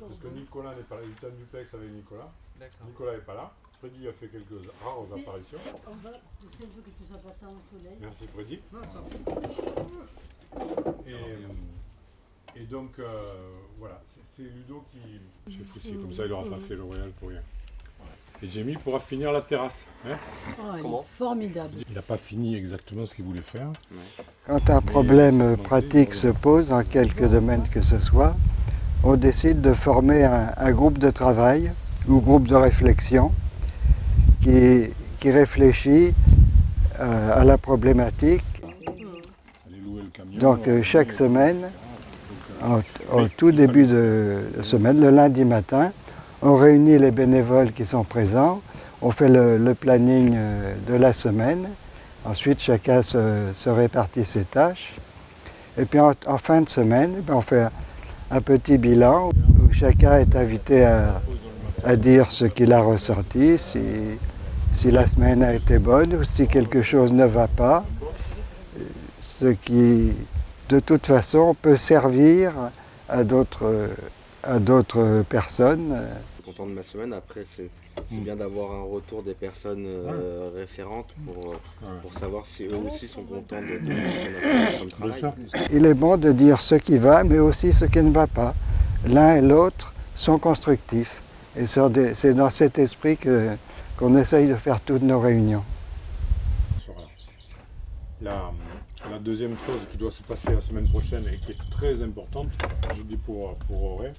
parce que Nicolas n'est pas là, il était à Duplex avec Nicolas. Nicolas n'est pas là. Freddy a fait quelques rares apparitions. Merci Freddy. Et donc, voilà, c'est Ludo qui... Je sais si comme ça il aura pas fait le voyage pour rien. Et Jamie pourra finir la terrasse. Hein? Comment? Formidable. Il n'a pas fini exactement ce qu'il voulait faire. Quand un problème pratique se pose, en quelque domaine que ce soit, on décide de former un groupe de travail ou groupe de réflexion qui réfléchit à la problématique. Donc chaque semaine, au tout début de semaine, le lundi matin, on réunit les bénévoles qui sont présents, on fait le planning de la semaine, ensuite chacun se répartit ses tâches. Et puis en fin de semaine, on fait un petit bilan où chacun est invité à dire ce qu'il a ressenti, si la semaine a été bonne ou si quelque chose ne va pas, ce qui de toute façon peut servir à d'autres personnes. Je suis content de ma semaine, après c'est bien d'avoir un retour des personnes référentes pour savoir si eux aussi sont contents de ce qu'on a fait comme travail. Il est bon de dire ce qui va, mais aussi ce qui ne va pas. L'un et l'autre sont constructifs. Et c'est dans cet esprit qu'on essaye de faire toutes nos réunions. La deuxième chose qui doit se passer la semaine prochaine et qui est très importante, je dis pour Auré,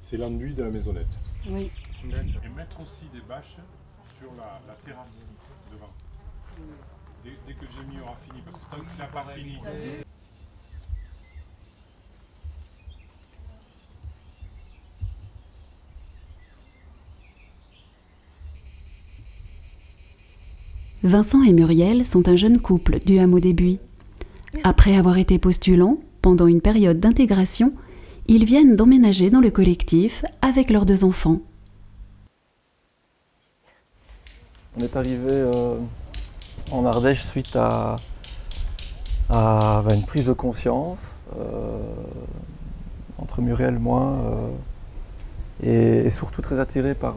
c'est l'enduit de la maisonnette. Oui. Et mettre aussi des bâches sur la terrasse devant. Dès que Jamie aura fini, parce que tant qu'il n'a pas fini. Vincent et Muriel sont un jeune couple du hameau des Buis. Après avoir été postulants, pendant une période d'intégration, ils viennent d'emménager dans le collectif avec leurs 2 enfants. On est arrivé en Ardèche suite à une prise de conscience entre Muriel et moi et surtout très attiré par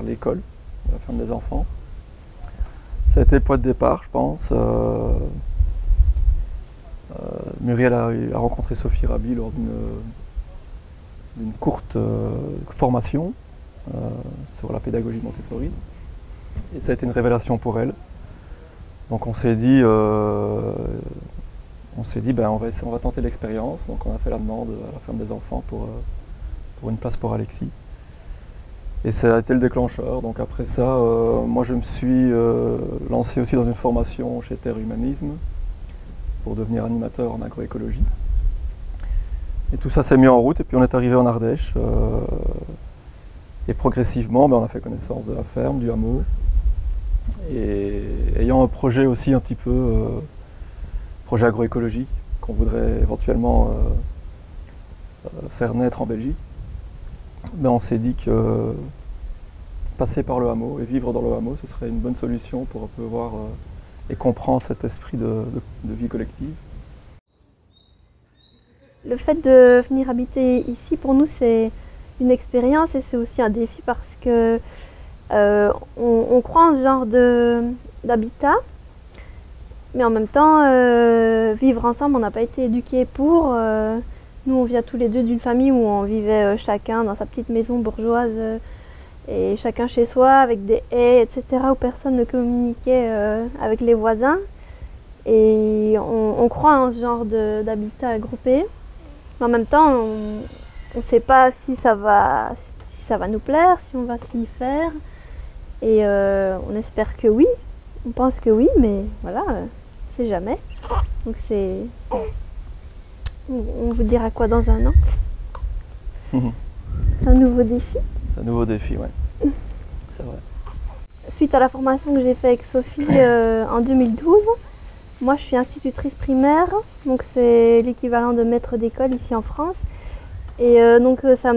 l'école, la ferme des enfants. Ça a été le point de départ, je pense. Muriel a rencontré Sophie Rabi lors d'une courte formation sur la pédagogie Montessori. Et ça a été une révélation pour elle. Donc on s'est dit ben, on va tenter l'expérience. Donc on a fait la demande à la ferme des enfants pour une place pour Alexis. Et ça a été le déclencheur. Donc après ça, moi je me suis lancé aussi dans une formation chez Terre Humanisme pour devenir animateur en agroécologie. Et tout ça s'est mis en route et puis on est arrivé en Ardèche. Et progressivement, ben, on a fait connaissance de la ferme, du hameau. Et ayant un projet aussi un petit peu, projet agroécologie, qu'on voudrait éventuellement faire naître en Belgique, ben on s'est dit que passer par le hameau et vivre dans le hameau, ce serait une bonne solution pour pouvoir et comprendre cet esprit de vie collective. Le fait de venir habiter ici, pour nous, c'est une expérience et c'est aussi un défi parce que on croit en ce genre d'habitat, mais en même temps, vivre ensemble, on n'a pas été éduqués pour. Nous, on vient tous les deux d'une famille où on vivait chacun dans sa petite maison bourgeoise et chacun chez soi avec des haies, etc., où personne ne communiquait avec les voisins. Et on croit en ce genre d'habitat groupé. Mais en même temps, on ne sait pas si ça va nous plaire, si on va s'y faire. Et on espère que oui, on pense que oui, mais voilà, c'est jamais. Donc c'est... On vous dira quoi dans un an? Un nouveau défi. C'est un nouveau défi, oui. C'est vrai. Suite à la formation que j'ai faite avec Sophie en 2012, moi je suis institutrice primaire, donc c'est l'équivalent de maître d'école ici en France. Et donc ça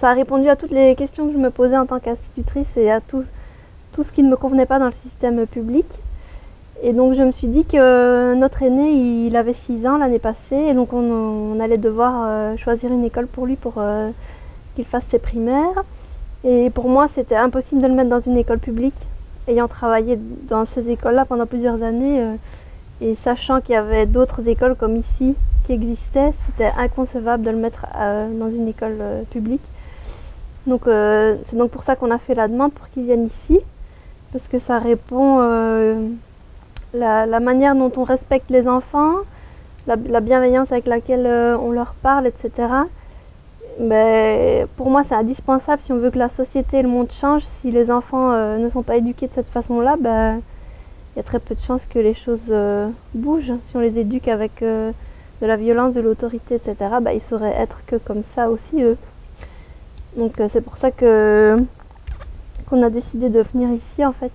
a répondu à toutes les questions que je me posais en tant qu'institutrice et à tout ce qui ne me convenait pas dans le système public. Et donc je me suis dit que notre aîné, il avait 6 ans l'année passée, et donc on allait devoir choisir une école pour lui pour qu'il fasse ses primaires. Et pour moi, c'était impossible de le mettre dans une école publique, ayant travaillé dans ces écoles-là pendant plusieurs années, et sachant qu'il y avait d'autres écoles comme ici qui existaient, c'était inconcevable de le mettre dans une école publique. Donc c'est donc pour ça qu'on a fait la demande pour qu'il vienne ici, parce que ça répond la manière dont on respecte les enfants, la bienveillance avec laquelle on leur parle, etc. Mais pour moi, c'est indispensable si on veut que la société et le monde changent. Si les enfants ne sont pas éduqués de cette façon-là, il y a très peu de chances que les choses bougent. Si on les éduque avec de la violence, de l'autorité, etc., ils sauraient être que comme ça aussi, eux. Donc c'est pour ça qu'on a décidé de venir ici, en fait.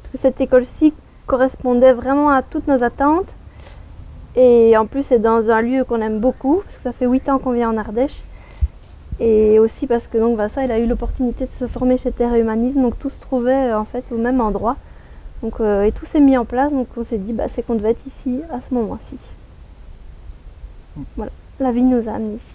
Parce que cette école-ci correspondait vraiment à toutes nos attentes. Et en plus, c'est dans un lieu qu'on aime beaucoup, parce que ça fait 8 ans qu'on vient en Ardèche. Et aussi parce que donc Vincent, il a eu l'opportunité de se former chez Terre et Humanisme, donc tout se trouvait en fait au même endroit. Donc, et tout s'est mis en place, donc on s'est dit c'est qu'on devait être ici à ce moment-ci. Voilà, la vie nous a amenés ici.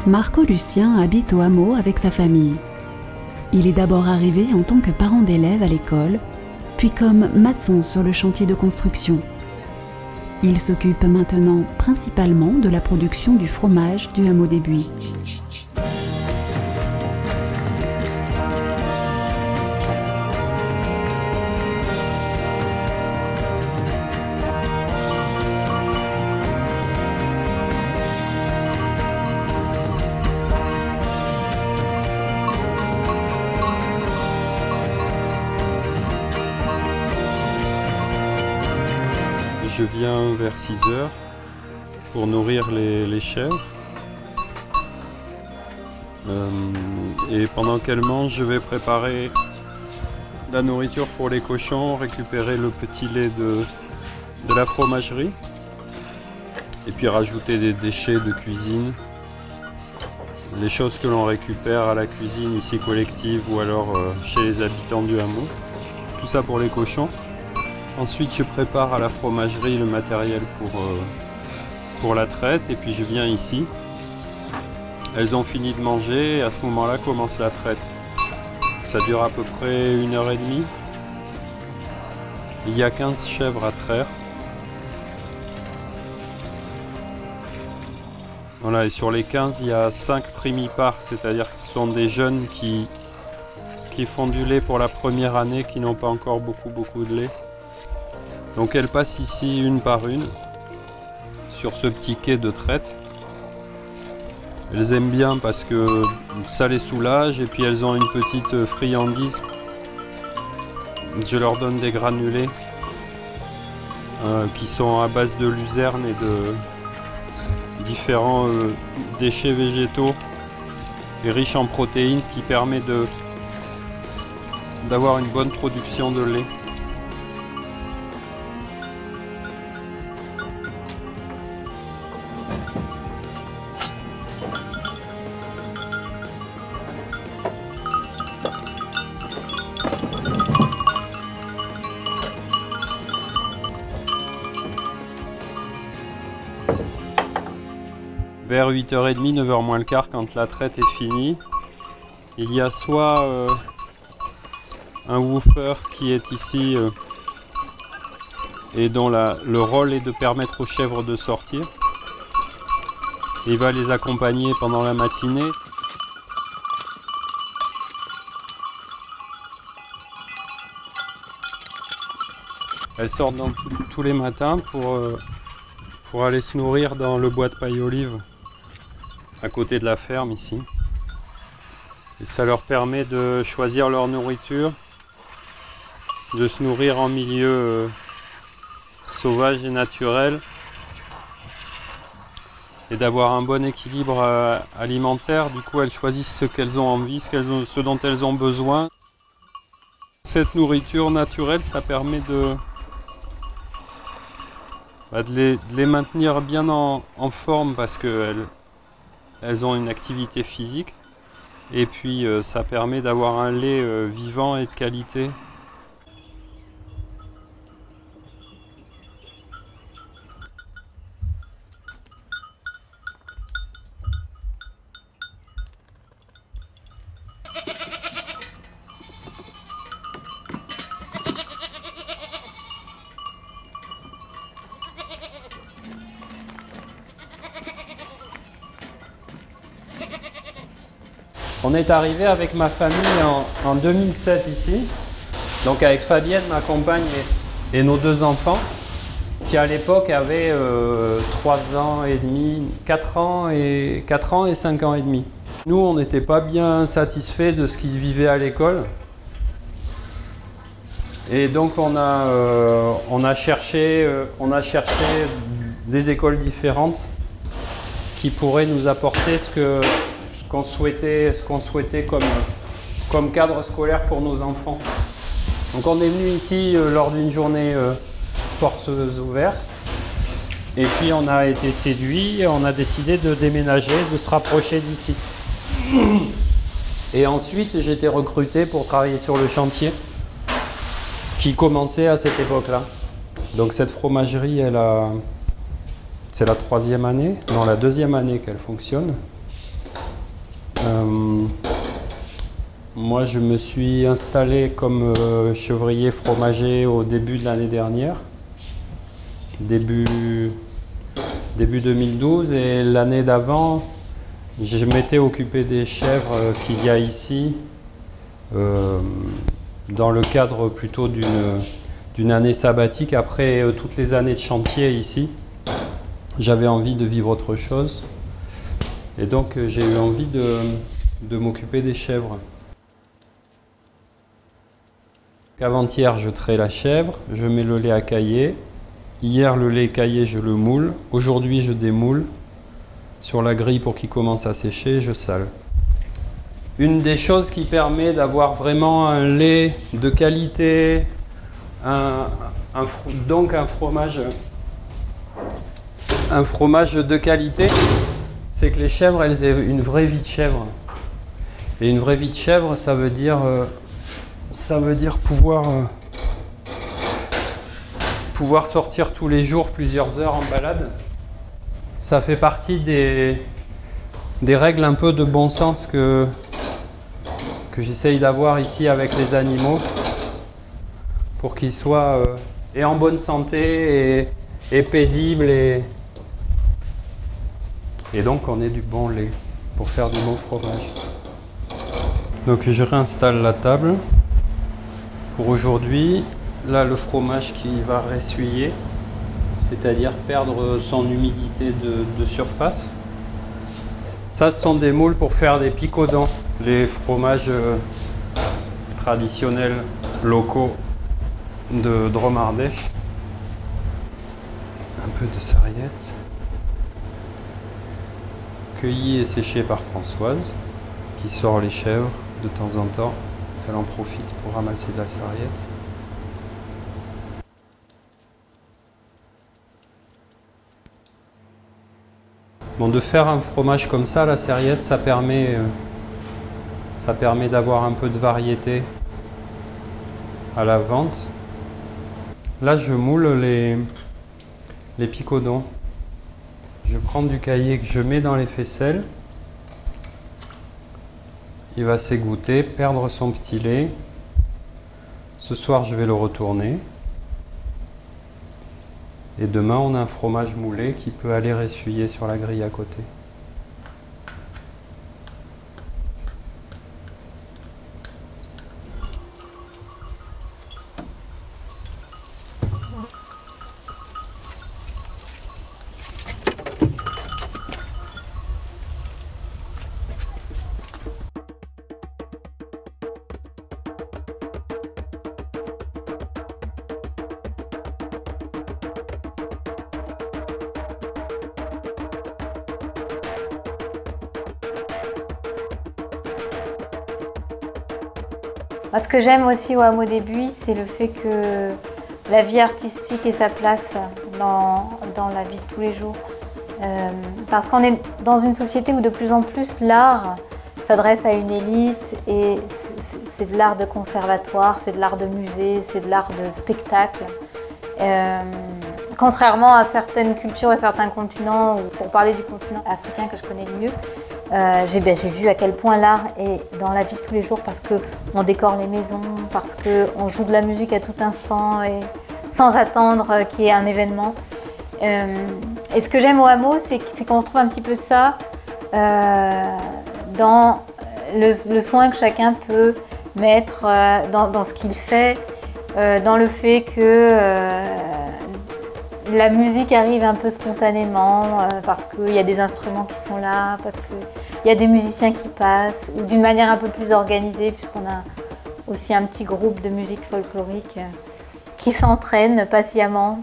Marco Lucien habite au hameau avec sa famille. Il est d'abord arrivé en tant que parent d'élèves à l'école, puis comme maçon sur le chantier de construction. Il s'occupe maintenant principalement de la production du fromage du hameau des Buis. Je viens vers 6 heures pour nourrir les chèvres. Et pendant qu'elles mangent, je vais préparer la nourriture pour les cochons, récupérer le petit lait de la fromagerie et puis rajouter des déchets de cuisine, les choses que l'on récupère à la cuisine ici collective ou alors chez les habitants du hameau. Tout ça pour les cochons. Ensuite, je prépare à la fromagerie le matériel pour la traite et puis je viens ici. Elles ont fini de manger et à ce moment-là commence la traite. Ça dure à peu près 1h30. Il y a 15 chèvres à traire. Voilà, et sur les 15, il y a 5 primipares, c'est-à-dire que ce sont des jeunes qui font du lait pour la première année, qui n'ont pas encore beaucoup de lait. Donc elles passent ici une par une, sur ce petit quai de traite. Elles aiment bien parce que ça les soulage et puis elles ont une petite friandise. Je leur donne des granulés qui sont à base de luzerne et de différents déchets végétaux et riches en protéines, ce qui permet d'avoir une bonne production de lait. Vers 8h30, 9h moins le quart, quand la traite est finie, il y a soit un woofer qui est ici et dont le rôle est de permettre aux chèvres de sortir. Il va les accompagner pendant la matinée. Elles sortent tous les matins pour aller se nourrir dans le bois de paille olive à côté de la ferme ici. Et ça leur permet de choisir leur nourriture, de se nourrir en milieu sauvage et naturel et d'avoir un bon équilibre alimentaire. Du coup, elles choisissent ce qu'elles ont envie, ce dont elles ont besoin. Cette nourriture naturelle, ça permet de les maintenir bien en forme parce qu'elles ont une activité physique. Et puis ça permet d'avoir un lait vivant et de qualité. On est arrivé avec ma famille en 2007 ici, donc avec Fabienne, ma compagne, et nos 2 enfants, qui à l'époque avaient 3 ans et demi, 4 ans et 5 ans et demi. Nous, on n'était pas bien satisfaits de ce qu'ils vivaient à l'école. Et donc on a cherché des écoles différentes qui pourraient nous apporter ce qu'on souhaitait comme cadre scolaire pour nos enfants. Donc on est venu ici lors d'une journée portes ouvertes et puis on a été séduit et on a décidé de déménager, de se rapprocher d'ici. Et ensuite j'ai été recruté pour travailler sur le chantier qui commençait à cette époque-là. Donc cette fromagerie, c'est la 3e année, non la 2e année qu'elle fonctionne. Moi, je me suis installé comme chevrier fromager au début de l'année dernière, début 2012, et l'année d'avant, je m'étais occupé des chèvres qu'il y a ici, dans le cadre plutôt d'une année sabbatique. Après toutes les années de chantier ici, j'avais envie de vivre autre chose. Et donc j'ai eu envie de m'occuper des chèvres. Avant-hier, je traite la chèvre, je mets le lait à cailler. Hier, le lait caillé, je le moule. Aujourd'hui, je démoule sur la grille pour qu'il commence à sécher, je sale. Une des choses qui permet d'avoir vraiment un lait de qualité, donc un fromage de qualité, c'est que les chèvres, elles aient une vraie vie de chèvre. Et une vraie vie de chèvre, ça veut dire pouvoir sortir tous les jours plusieurs heures en balade. Ça fait partie des règles un peu de bon sens que j'essaye d'avoir ici avec les animaux pour qu'ils soient et en bonne santé et paisibles et donc on ait du bon lait pour faire du bon fromage. Donc je réinstalle la table pour aujourd'hui. Là, le fromage qui va ressuyer, c'est-à-dire perdre son humidité de surface. Ça, ce sont des moules pour faire des picodons, les fromages traditionnels locaux de Drôme-Ardèche. Un peu de sarriette. Cueilli et séché par Françoise, qui sort les chèvres de temps en temps. Elle en profite pour ramasser de la sarriette. Bon, de faire un fromage comme ça, la sarriette, ça permet d'avoir un peu de variété à la vente. Là, je moule les picodons. Je prends du caillé que je mets dans les faisselles. Il va s'égoutter, perdre son petit lait. Ce soir, je vais le retourner. Et demain, on a un fromage moulé qui peut aller ressuyer sur la grille à côté. Ce que j'aime aussi au hameau des Buis, c'est le fait que la vie artistique ait sa place dans la vie de tous les jours. Parce qu'on est dans une société où de plus en plus l'art s'adresse à une élite et c'est de l'art de conservatoire, c'est de l'art de musée, c'est de l'art de spectacle. Contrairement à certaines cultures et certains continents, ou pour parler du continent africain que je connais le mieux, j'ai vu à quel point l'art est dans la vie de tous les jours parce qu'on décore les maisons, parce qu'on joue de la musique à tout instant et sans attendre qu'il y ait un événement. Et ce que j'aime au hameau, c'est qu'on retrouve un petit peu ça dans le soin que chacun peut mettre dans ce qu'il fait, dans le fait que la musique arrive un peu spontanément parce qu'il y a des instruments qui sont là, parce qu'il y a des musiciens qui passent, ou d'une manière un peu plus organisée, puisqu'on a aussi un petit groupe de musique folklorique qui s'entraîne patiemment.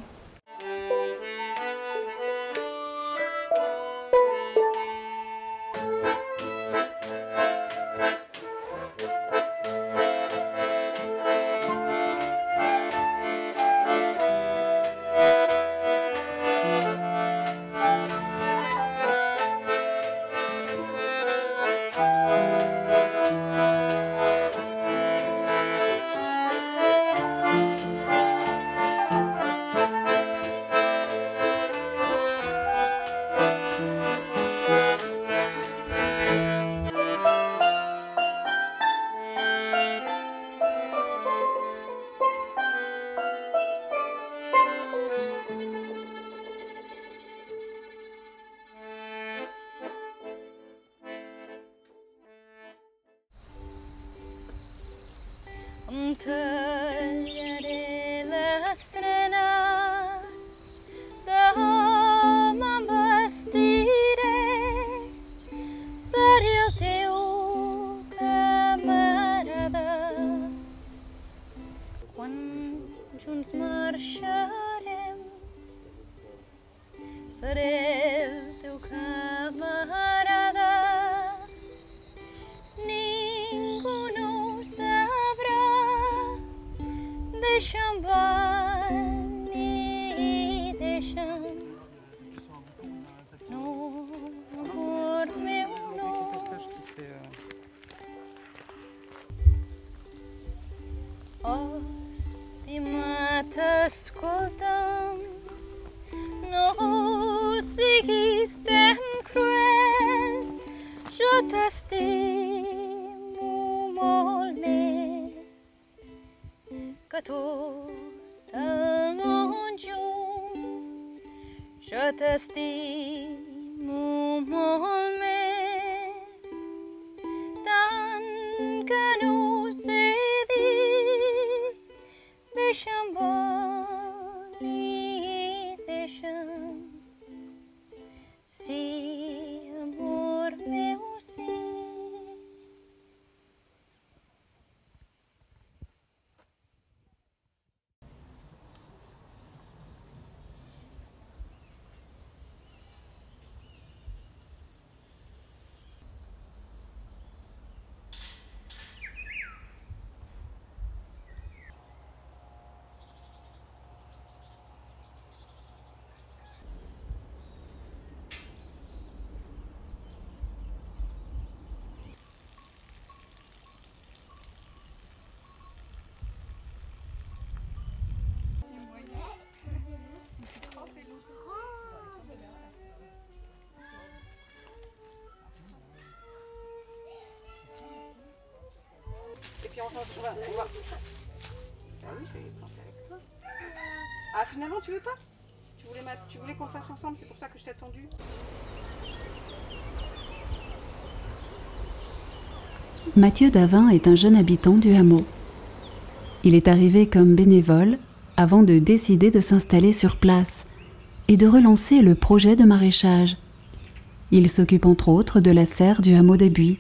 Tăiere las trenas de m'embastire ser el teu camarada quan junts marxarem seré el teu camarada ningú no ho sabrà deixa'm venir, deixa'm no, amor meu, no. Oh, estimat, escolta'm, no siguis tan cruel, jo t'estimo molt més que tot el món junt. Jo t'estimo molt més, tant que no ho sé dir. Deixa'm venir, deixa'm. Sí, amor meu, sí. Ah oui, je vais les planter avec toi. Ah, finalement, tu veux pas? Tu voulais qu'on le fasse ensemble, c'est pour ça que je t'ai attendu. Mathieu Davin est un jeune habitant du hameau. Il est arrivé comme bénévole avant de décider de s'installer sur place et de relancer le projet de maraîchage. Il s'occupe entre autres de la serre du hameau des Buis.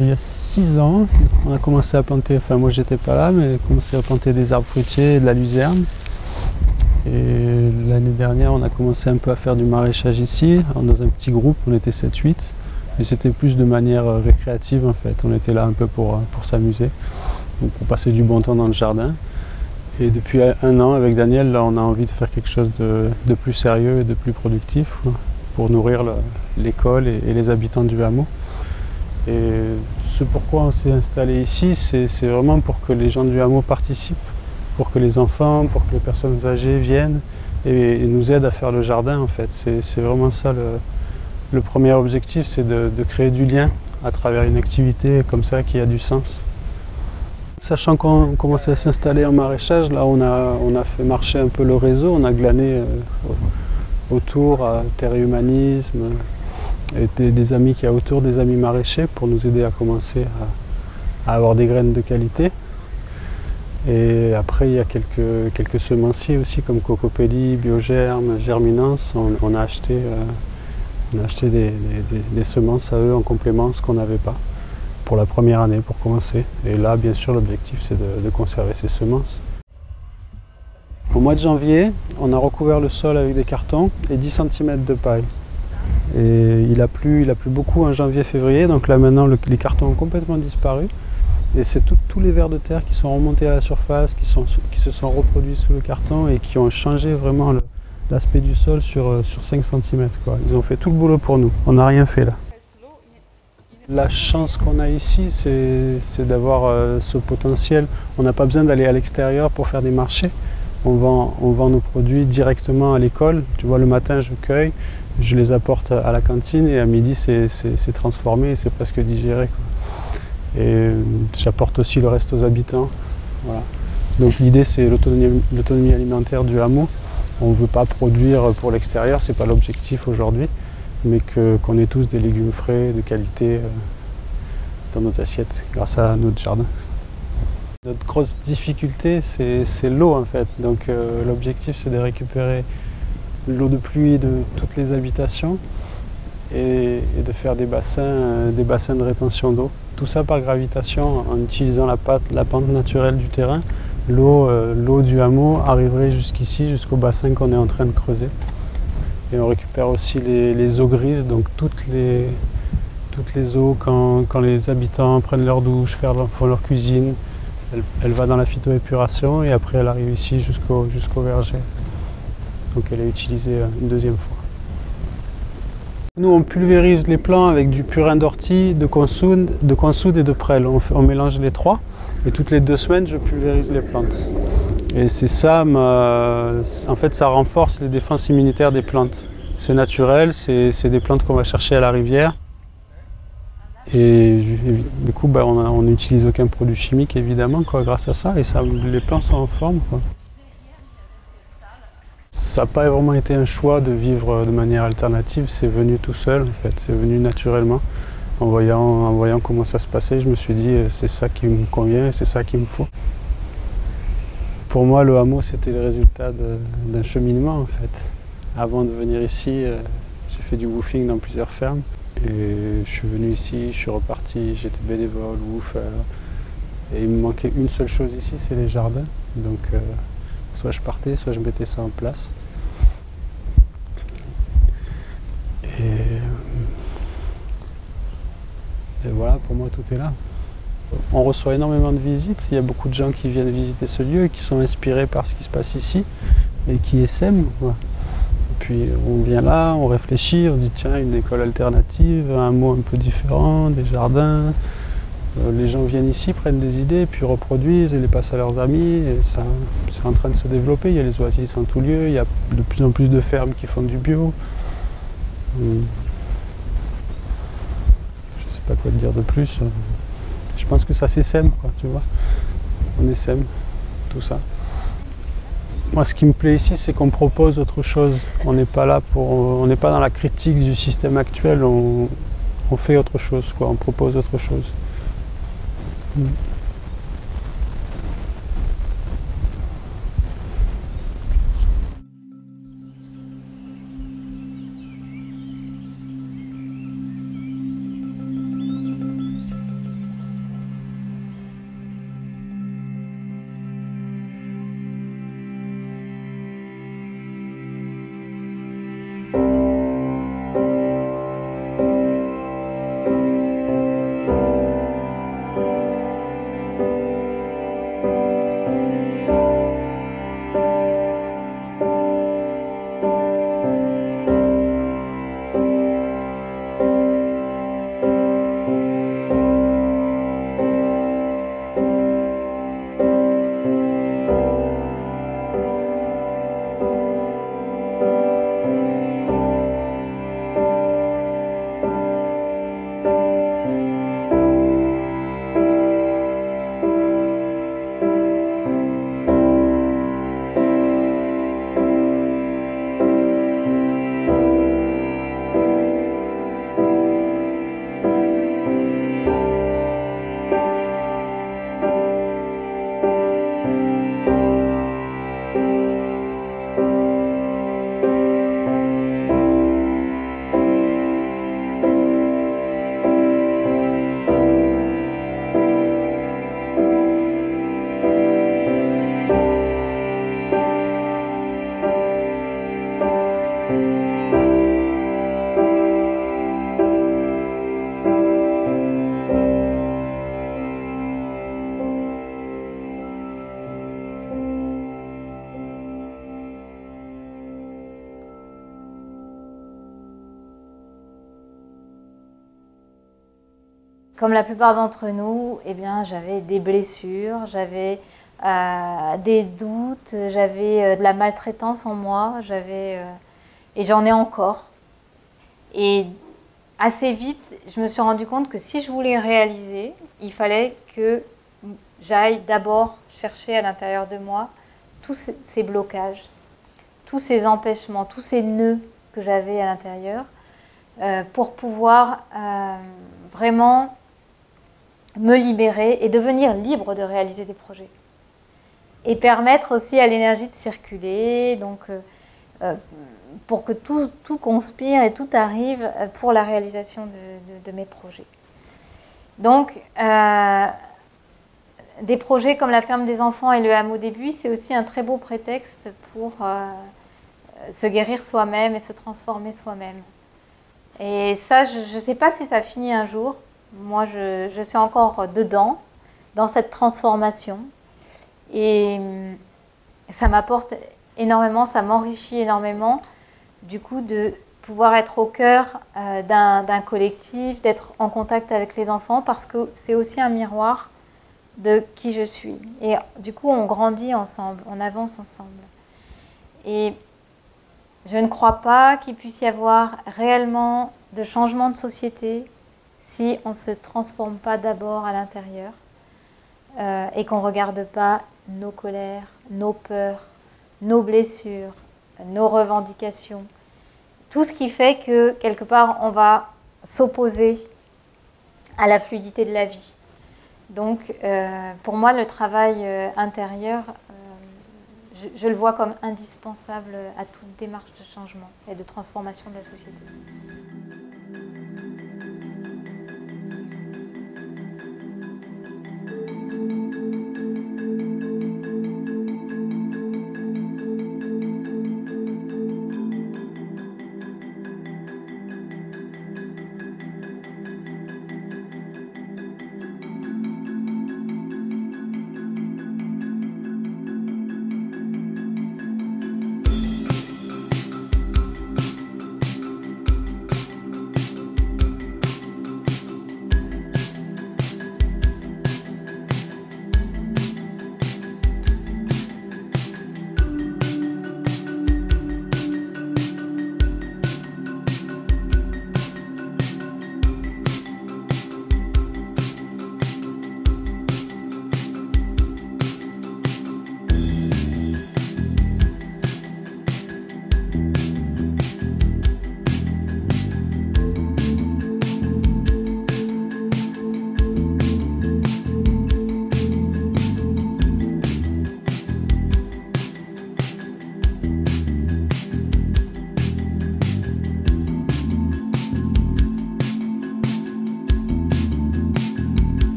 Il y a 6 ans, on a commencé à planter, enfin moi j'étais pas là, mais on a commencé à planter des arbres fruitiers et de la luzerne. Et l'année dernière, on a commencé un peu à faire du maraîchage ici, dans un petit groupe, on était 7-8. Mais c'était plus de manière récréative en fait, on était là un peu pour s'amuser, donc pour passer du bon temps dans le jardin. Et depuis 1 an, avec Daniel, là, on a envie de faire quelque chose de plus sérieux et de plus productif, quoi, pour nourrir l'école et les habitants du hameau. Et ce pourquoi on s'est installé ici, c'est vraiment pour que les gens du hameau participent, pour que les enfants, pour que les personnes âgées viennent et nous aident à faire le jardin en fait. C'est vraiment ça le premier objectif, c'est de créer du lien à travers une activité comme ça qui a du sens. Sachant qu'on commençait à s'installer en maraîchage, là on a fait marcher un peu le réseau, on a glané autour à Terre et Humanisme, et des amis qu'il y a autour, des amis maraîchers, pour nous aider à commencer à avoir des graines de qualité. Et après il y a quelques semenciers aussi comme Cocopelli, Biogerme, Germinance. On a acheté des semences à eux en complément, ce qu'on n'avait pas pour la première année pour commencer. Et là bien sûr l'objectif c'est de conserver ces semences. Au mois de janvier, on a recouvert le sol avec des cartons et 10 cm de paille. Et il a plu beaucoup en janvier-février, donc là maintenant les cartons ont complètement disparu. Et c'est tous les vers de terre qui sont remontés à la surface, qui se sont reproduits sous le carton et qui ont changé vraiment l'aspect du sol sur 5 cm. Quoi. Ils ont fait tout le boulot pour nous, on n'a rien fait là. La chance qu'on a ici, c'est d'avoir ce potentiel. On n'a pas besoin d'aller à l'extérieur pour faire des marchés. On vend nos produits directement à l'école. Tu vois, le matin je cueille, je les apporte à la cantine et à midi c'est transformé et c'est presque digéré, quoi. Et j'apporte aussi le reste aux habitants. Voilà. Donc l'idée c'est l'autonomie alimentaire du hameau. On ne veut pas produire pour l'extérieur, c'est pas l'objectif aujourd'hui, mais qu'on ait tous des légumes frais de qualité dans nos assiettes grâce à notre jardin. Notre grosse difficulté c'est l'eau en fait. Donc l'objectif c'est de récupérer l'eau de pluie de toutes les habitations et de faire des bassins de rétention d'eau. Tout ça par gravitation en utilisant la pente naturelle du terrain. L'eau du hameau arriverait jusqu'ici, jusqu'au bassin qu'on est en train de creuser. Et on récupère aussi les eaux grises, donc toutes les eaux quand les habitants prennent leur douche, font leur cuisine. Elle va dans la phytoépuration et après elle arrive ici jusqu'au verger. Donc elle est utilisée une deuxième fois. Nous on pulvérise les plants avec du purin d'ortie, de consoude et de prêle. On mélange les trois et toutes les 2 semaines je pulvérise les plantes. Et c'est ça, en fait ça renforce les défenses immunitaires des plantes. C'est naturel, c'est des plantes qu'on va chercher à la rivière. Et du coup on n'utilise aucun produit chimique évidemment quoi, grâce à ça, et les plants sont en forme, quoi. Ça n'a pas vraiment été un choix de vivre de manière alternative, c'est venu tout seul en fait, c'est venu naturellement. En voyant comment ça se passait, je me suis dit c'est ça qui me convient et c'est ça qu'il me faut. Pour moi le hameau c'était le résultat d'un cheminement en fait. Avant de venir ici, j'ai fait du woofing dans plusieurs fermes. Et je suis venu ici, je suis reparti, j'étais bénévole, woofer. Et il me manquait une seule chose ici, c'est les jardins. Donc soit je partais, soit je mettais ça en place. Et voilà, pour moi tout est là. On reçoit énormément de visites, il y a beaucoup de gens qui viennent visiter ce lieu et qui sont inspirés par ce qui se passe ici et qui essaiment. Voilà. Et puis on vient là, on réfléchit, on dit tiens, une école alternative, un mot un peu différent, des jardins. Les gens viennent ici, prennent des idées, puis reproduisent et les passent à leurs amis. Et ça, c'est en train de se développer. Il y a les oasis en tout lieu, il y a de plus en plus de fermes qui font du bio. Je ne sais pas quoi te dire de plus. Je pense que ça s'essaime, quoi, tu vois. On essaime tout ça. Moi, ce qui me plaît ici, c'est qu'on propose autre chose. On n'est pas là on n'est pas dans la critique du système actuel. On fait autre chose, quoi. On propose autre chose. Comme la plupart d'entre nous, eh bien, j'avais des blessures, j'avais des doutes, j'avais de la maltraitance en moi, et j'en ai encore. Et assez vite, je me suis rendu compte que si je voulais réaliser, il fallait que j'aille d'abord chercher à l'intérieur de moi tous ces blocages, tous ces empêchements, tous ces nœuds que j'avais à l'intérieur, pour pouvoir vraiment me libérer et devenir libre de réaliser des projets. Et permettre aussi à l'énergie de circuler, donc pour que tout conspire et tout arrive pour la réalisation de mes projets. Donc, des projets comme la ferme des enfants et le hameau des Buis, c'est aussi un très beau prétexte pour se guérir soi-même et se transformer soi-même. Et ça, je ne sais pas si ça finit un jour. Moi, je suis encore dedans, dans cette transformation. Et ça m'apporte énormément, ça m'enrichit énormément, du coup, de pouvoir être au cœur d'un collectif, d'être en contact avec les enfants, parce que c'est aussi un miroir de qui je suis. Et du coup, on grandit ensemble, on avance ensemble. Et je ne crois pas qu'il puisse y avoir réellement de changement de société si on ne se transforme pas d'abord à l'intérieur et qu'on ne regarde pas nos colères, nos peurs, nos blessures, nos revendications. Tout ce qui fait que, quelque part, on va s'opposer à la fluidité de la vie. Donc, pour moi, le travail intérieur, je le vois comme indispensable à toute démarche de changement et de transformation de la société.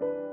Thank you.